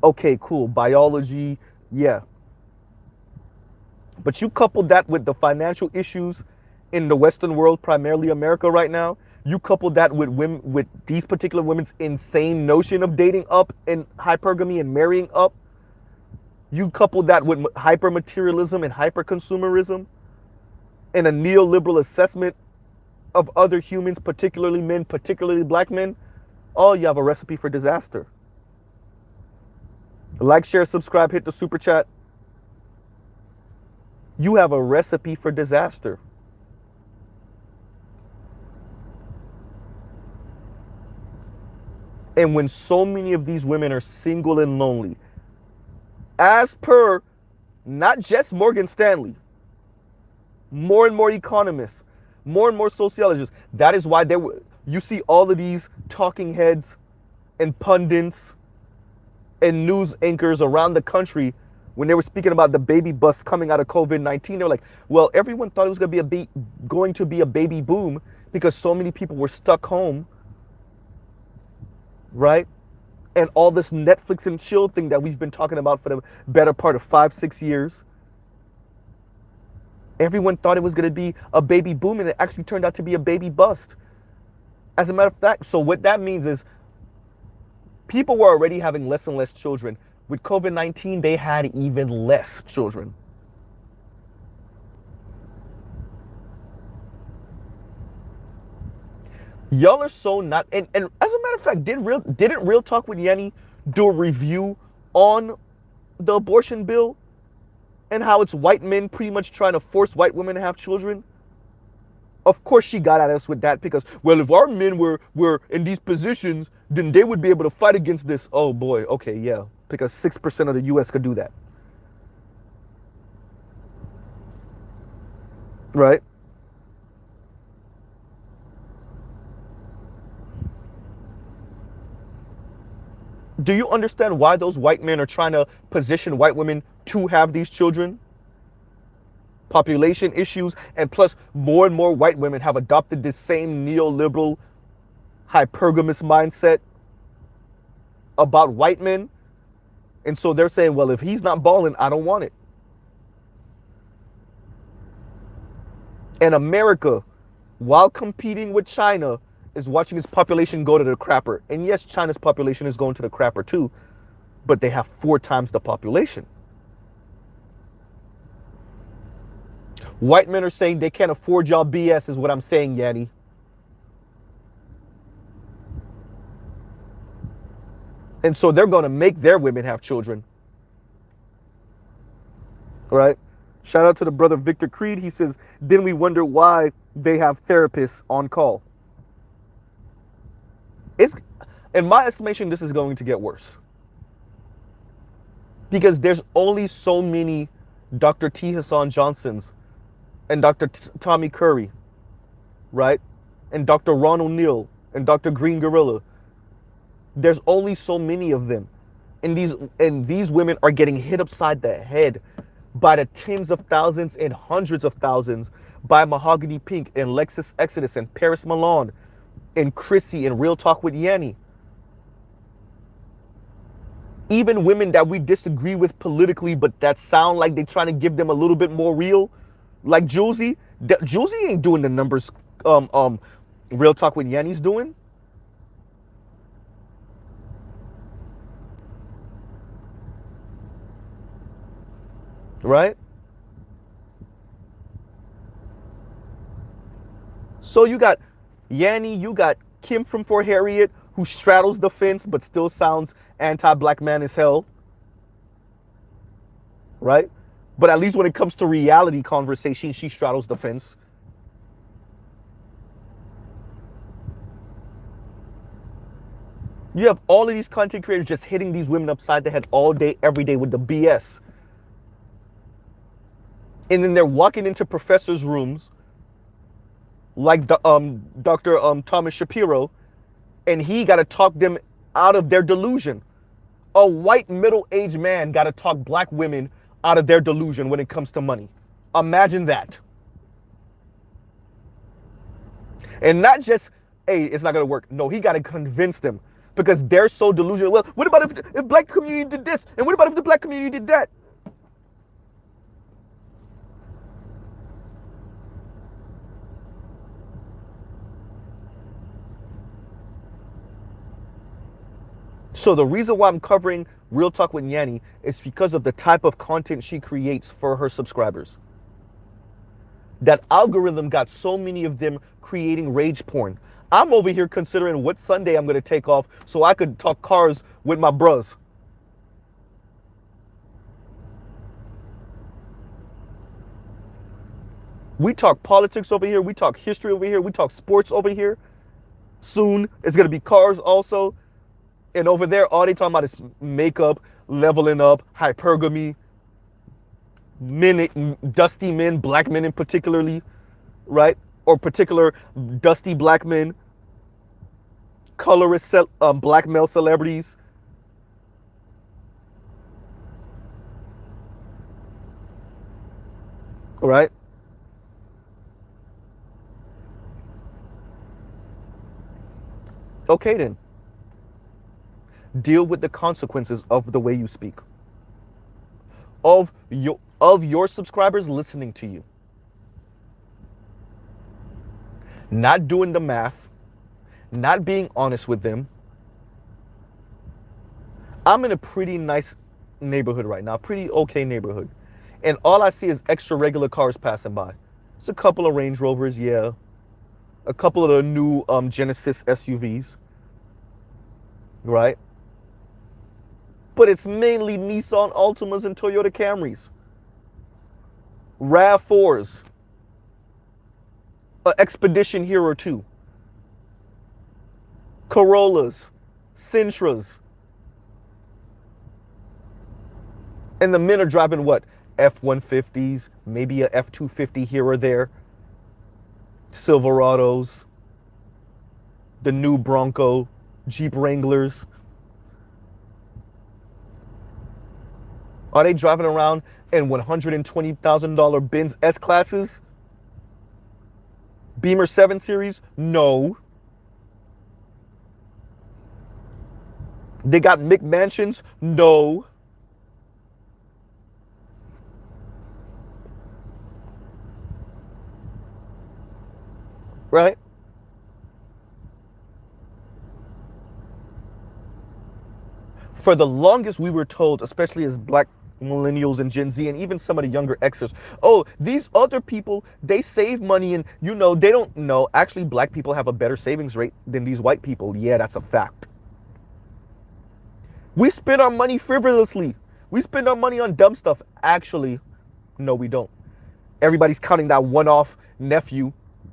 Okay, cool. Biology, yeah. But you couple that with the financial issues in the Western world, primarily America right now. You couple that with women, with these particular women's insane notion of dating up and hypergamy and marrying up. You couple that with hyper-materialism and hyper-consumerism and a neoliberal assessment of other humans, particularly men, particularly black men. Oh, you have a recipe for disaster. Like, share, subscribe, hit the super chat. You have a recipe for disaster. And when so many of these women are single and lonely, as per not just Morgan Stanley, more and more economists, more and more sociologists, that is why you see all of these talking heads and pundits and news anchors around the country, when they were speaking about the baby bust coming out of COVID-19, they were like, well, everyone thought it was going to be a baby boom because so many people were stuck home right? And all this Netflix and chill thing that we've been talking about for the better part of 5, 6 years. Everyone thought it was going to be a baby boom, and it actually turned out to be a baby bust. As a matter of fact, so what that means is people were already having less and less children. With COVID-19, they had even less children. Y'all are so not. And as a matter of fact, didn't Real Talk with Yenny do a review on the abortion bill and how it's white men pretty much trying to force white women to have children? Of course she got at us with that because, well, if our men were in these positions, then they would be able to fight against this. Oh boy, okay, yeah, because 6% of the US could do that. Right? Do you understand why those white men are trying to position white women to have these children? Population issues, and plus more and more white women have adopted this same neoliberal hypergamous mindset about white men, and so they're saying, well, if he's not balling, I don't want it. And America, while competing with China, is watching its population go to the crapper. And yes, China's population is going to the crapper too, but they have 4 times the population. White men are saying they can't afford y'all BS is what I'm saying, Yanni. And so they're going to make their women have children. Right? Shout out to the brother Victor Creed. He says, then we wonder why they have therapists on call. It's, in my estimation, this is going to get worse. Because there's only so many Dr. T. Hassan Johnsons and Dr. Tommy Curry, right? And Dr. Ron O'Neill and Dr. Green Gorilla. There's only so many of them. And these women are getting hit upside the head by the tens of thousands and hundreds of thousands by Mahogany Pink and Lexus Exodus and Paris Milan and Chrissy and Real Talk with Yanni. Even women that we disagree with politically, but that sound like they're trying to give them a little bit more real, like Julesy. Julesy ain't doing the numbers Real Talk with Yanni's doing. Right? So you got Yanni, you got Kim from Fort Harriet, who straddles the fence but still sounds anti-black man as hell. Right? But at least when it comes to reality conversation, she straddles the fence. You have all of these content creators just hitting these women upside the head all day, every day with the BS. And then they're walking into professors' rooms like Dr. Thomas Shapiro, and he got to talk them out of their delusion. A white middle-aged man got to talk black women out of their delusion when it comes to money. Imagine that. And not just, hey, it's not going to work. No, he got to convince them because they're so delusional. Well, what about if black community did this? And what about if the black community did that? So the reason why I'm covering Real Talk with Yanni is because of the type of content she creates for her subscribers. That algorithm got so many of them creating rage porn. I'm over here considering what Sunday I'm going to take off so I could talk cars with my bros. We talk politics over here. We talk history over here. We talk sports over here. Soon it's going to be cars also. And over there, all they talking about is makeup, leveling up, hypergamy, men, dusty men, black men in particularly, right? Or particular dusty black men, colorist black male celebrities. Right? Okay then. Deal with the consequences of the way you speak. Of your subscribers listening to you. Not doing the math, not being honest with them. I'm in a pretty nice neighborhood right now, pretty okay neighborhood. And all I see is extra regular cars passing by. It's a couple of Range Rovers, yeah. A couple of the new Genesis SUVs, right? But it's mainly Nissan Altimas and Toyota Camrys. RAV4s. An Expedition Hero 2. Corollas. Sentras. And the men are driving what? F-150s, maybe a F-250 here or there. Silverados. The new Bronco. Jeep Wranglers. Are they driving around in $120,000 Benz S-Classes? Beamer 7 Series? No. They got McMansions? No. Right? For the longest, we were told, especially as black millennials and Gen Z and even some of the younger Xers, oh, these other people, they save money and, they don't know. Actually, black people have a better savings rate than these white people. Yeah, that's a fact. We spend our money frivolously. We spend our money on dumb stuff. Actually, no, we don't. Everybody's counting that one-off nephew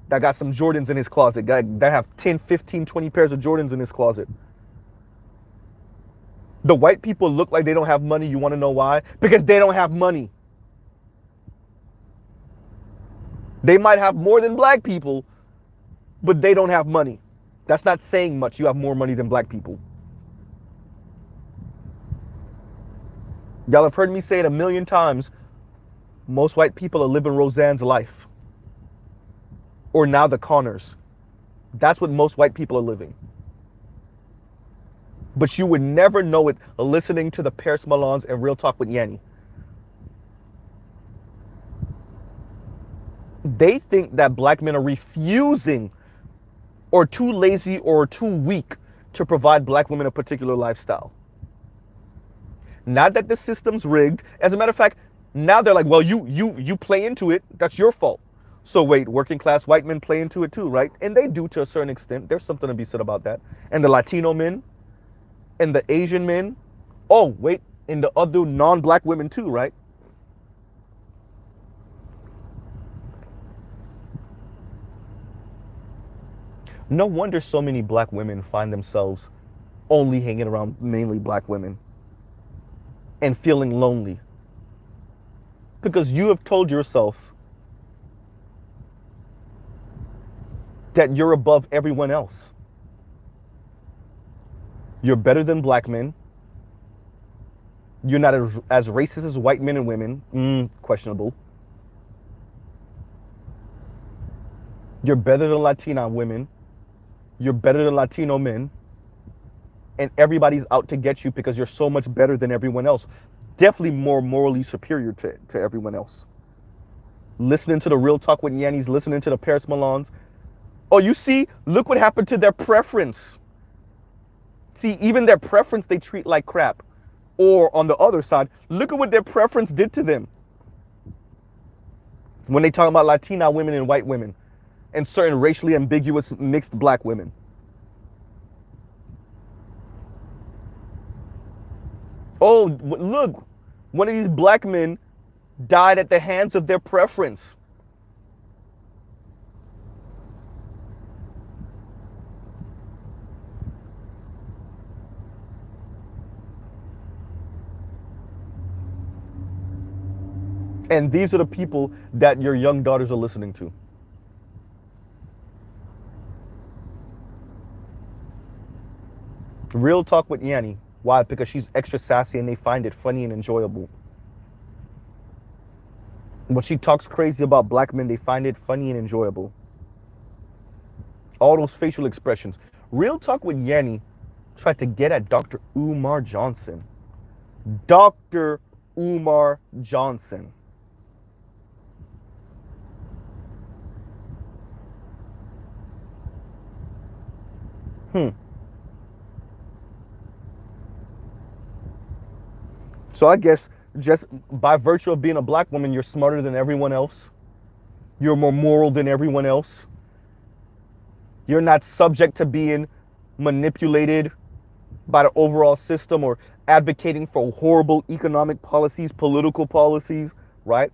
that got some Jordans in his closet, that have 10, 15, 20 pairs of Jordans in his closet. The white people look like they don't have money. You want to know why? Because they don't have money. They might have more than black people, but they don't have money. That's not saying much. You have more money than black people. Y'all have heard me say it a million times. Most white people are living Roseanne's life. Or now the Connors. That's what most white people are living. But you would never know it listening to the Paris Malons and Real Talk with Yanni. They think that black men are refusing or too lazy or too weak to provide black women a particular lifestyle. Not that the system's rigged. As a matter of fact, now they're like, well, you play into it. That's your fault. So wait, working class white men play into it too, right? And they do to a certain extent. There's something to be said about that. And the Latino men. And the Asian men, oh wait, and the other non-black women too, right? No wonder so many black women find themselves only hanging around mainly black women and feeling lonely. Because you have told yourself that you're above everyone else. You're better than black men. You're not as racist as white men and women. Questionable. You're better than Latina women. You're better than Latino men. And everybody's out to get you because you're so much better than everyone else. Definitely more morally superior to everyone else. Listening to the Real Talk with Yannis, listening to the Paris Malons. Oh, you see, look what happened to their preference. See, even their preference they treat like crap. Or on the other side, look at what their preference did to them. When they talk about Latina women and white women and certain racially ambiguous mixed black women. Oh, look, one of these black men died at the hands of their preference. And these are the people that your young daughters are listening to. Real Talk with Yanni. Why? Because she's extra sassy and they find it funny and enjoyable. When she talks crazy about black men, they find it funny and enjoyable. All those facial expressions. Real Talk with Yanni Tried to get at Dr. Umar Johnson. Dr. Umar Johnson. So I guess just by virtue of being a black woman, you're smarter than everyone else. You're more moral than everyone else. You're not subject to being manipulated by the overall system or advocating for horrible economic policies, political policies, right?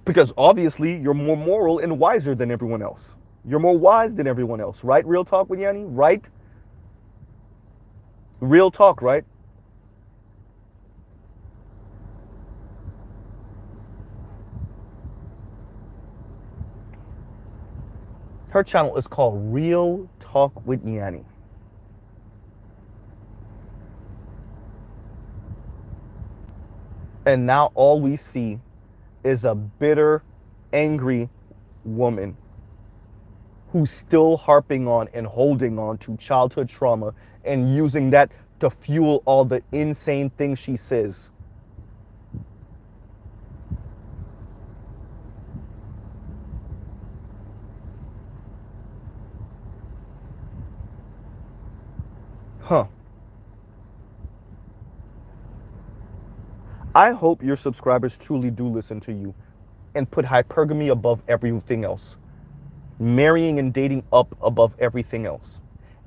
Because obviously you're more moral and wiser than everyone else. You're more wise than everyone else, right? Real talk with Yanni, right? Real talk, right? Her channel is called Real Talk with Yanni. And now all we see is a bitter, angry woman who's still harping on and holding on to childhood trauma and using that to fuel all the insane things she says. Huh. I hope your subscribers truly do listen to you and put hypergamy above everything else. Marrying and dating up above everything else.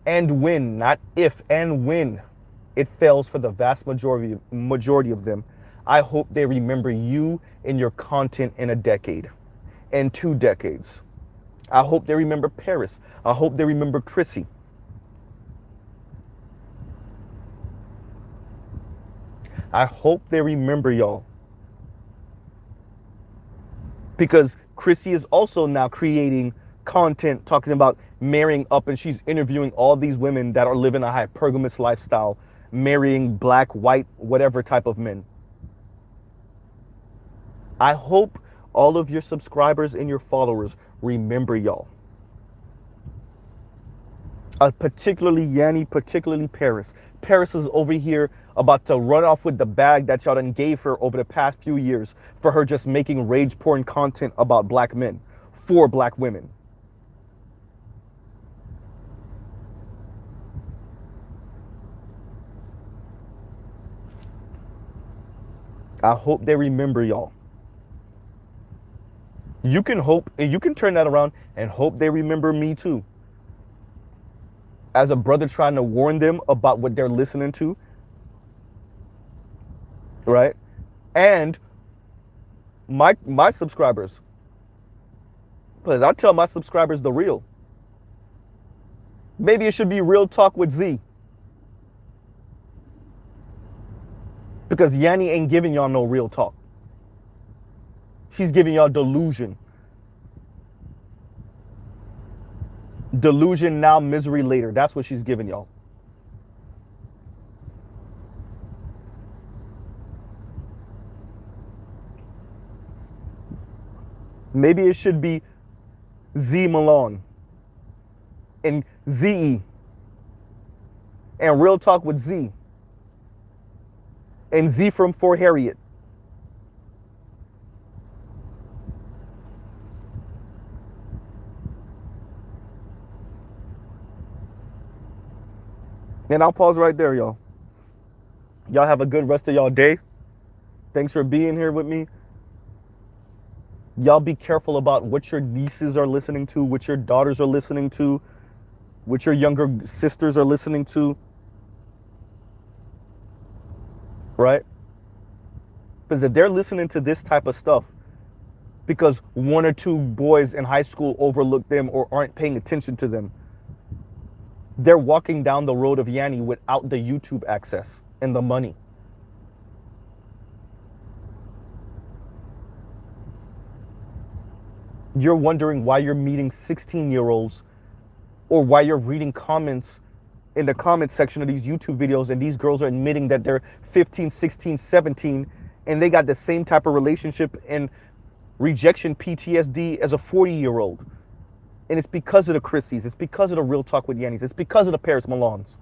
And when, not if, and when it fails for the vast majority of them, I hope they remember you and your content in a decade, in 2 decades. I hope they remember Paris. I hope they remember Chrissy. I hope they remember y'all. Because Chrissy is also now creating content talking about marrying up, and she's interviewing all these women that are living a hypergamous lifestyle, marrying black, white, whatever type of men. I hope all of your subscribers and your followers remember y'all. Particularly Yanni, particularly Paris. Paris is over here about to run off with the bag that y'all done gave her over the past few years for her just making rage porn content about black men for black women. I hope they remember y'all. You can hope, and you can turn that around and hope they remember me too. As a brother trying to warn them about what they're listening to, right? And my subscribers, because I tell my subscribers the real. Maybe it should be Real Talk with Z. Because Yanni ain't giving y'all no real talk. She's giving y'all delusion. Delusion now, misery later. That's what she's giving y'all. Maybe it should be Z Malone and ZE and Real Talk with Z and Z from Fort Harriet. And I'll pause right there, y'all. Y'all have a good rest of y'all day. Thanks for being here with me. Y'all be careful about what your nieces are listening to, what your daughters are listening to, what your younger sisters are listening to. Right? Because if they're listening to this type of stuff because 1 or 2 boys in high school overlooked them or aren't paying attention to them, they're walking down the road of Yanni without the YouTube access and the money. You're wondering why you're meeting 16-year-olds or why you're reading comments in the comment section of these YouTube videos and these girls are admitting that they're 15, 16, 17 and they got the same type of relationship and rejection PTSD as a 40-year-old. And it's because of the Chrissies. It's because of the Real Talk with Yannis. It's because of the Paris Malones.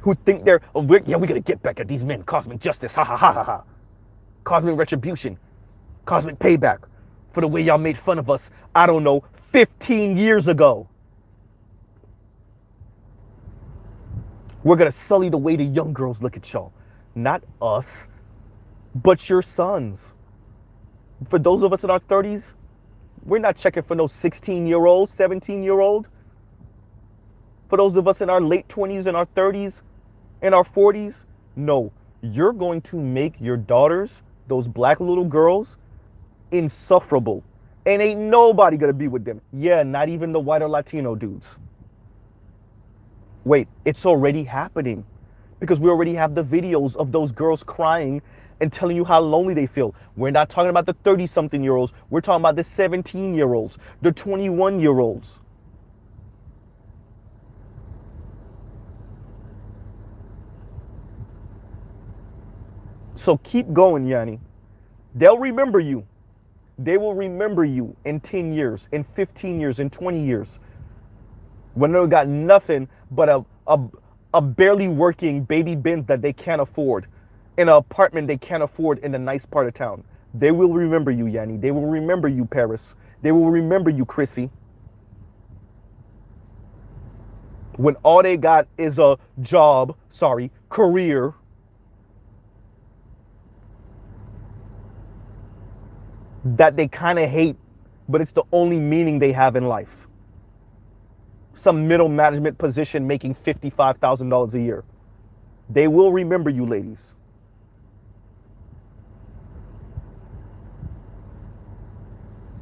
who think they're, oh, yeah, we're going to get back at these men. Cosmic justice. Ha ha ha ha ha. Cosmic retribution. Cosmic payback for the way y'all made fun of us, I don't know, 15 years ago. We're going to sully the way the young girls look at y'all. Not us, but your sons. For those of us in our 30s, we're not checking for no 16-year-old, 17-year-old. For those of us in our late 20s and our 30s and our 40s, no. You're going to make your daughters, those black little girls, insufferable. And ain't nobody going to be with them. Yeah, not even the white or Latino dudes. Wait, it's already happening. Because we already have the videos of those girls crying and telling you how lonely they feel. We're not talking about the 30-something-year-olds. We're talking about the 17-year-olds, the 21-year-olds. So keep going, Yanni. They'll remember you. They will remember you in 10 years, in 15 years, in 20 years. When they got nothing but a barely working baby Benz that they can't afford, in an apartment they can't afford in a nice part of town. They will remember you, Yanni. They will remember you, Paris. They will remember you, Chrissy. When all they got is a job, career, that they kind of hate, but it's the only meaning they have in life. Some middle management position making $55,000 a year. They will remember you, ladies.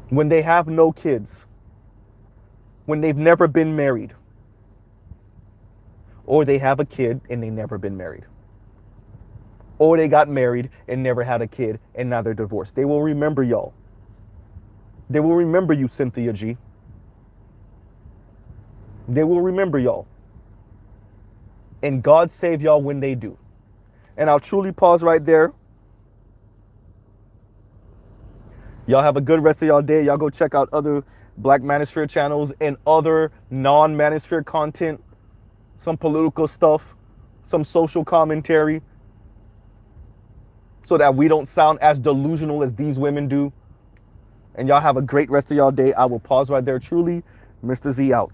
When they have no kids, when they've never been married, or they have a kid and they've never been married, or they got married and never had a kid and now they're divorced. They will remember y'all. They will remember you, Cynthia G. They will remember y'all. And God save y'all when they do. And I'll truly pause right there. Y'all have a good rest of y'all day. Y'all go check out other Black Manosphere channels and other non-Manosphere content. Some political stuff. Some social commentary. So that we don't sound as delusional as these women do. And y'all have a great rest of y'all day. I will pause right there. Truly, Mr. Z out.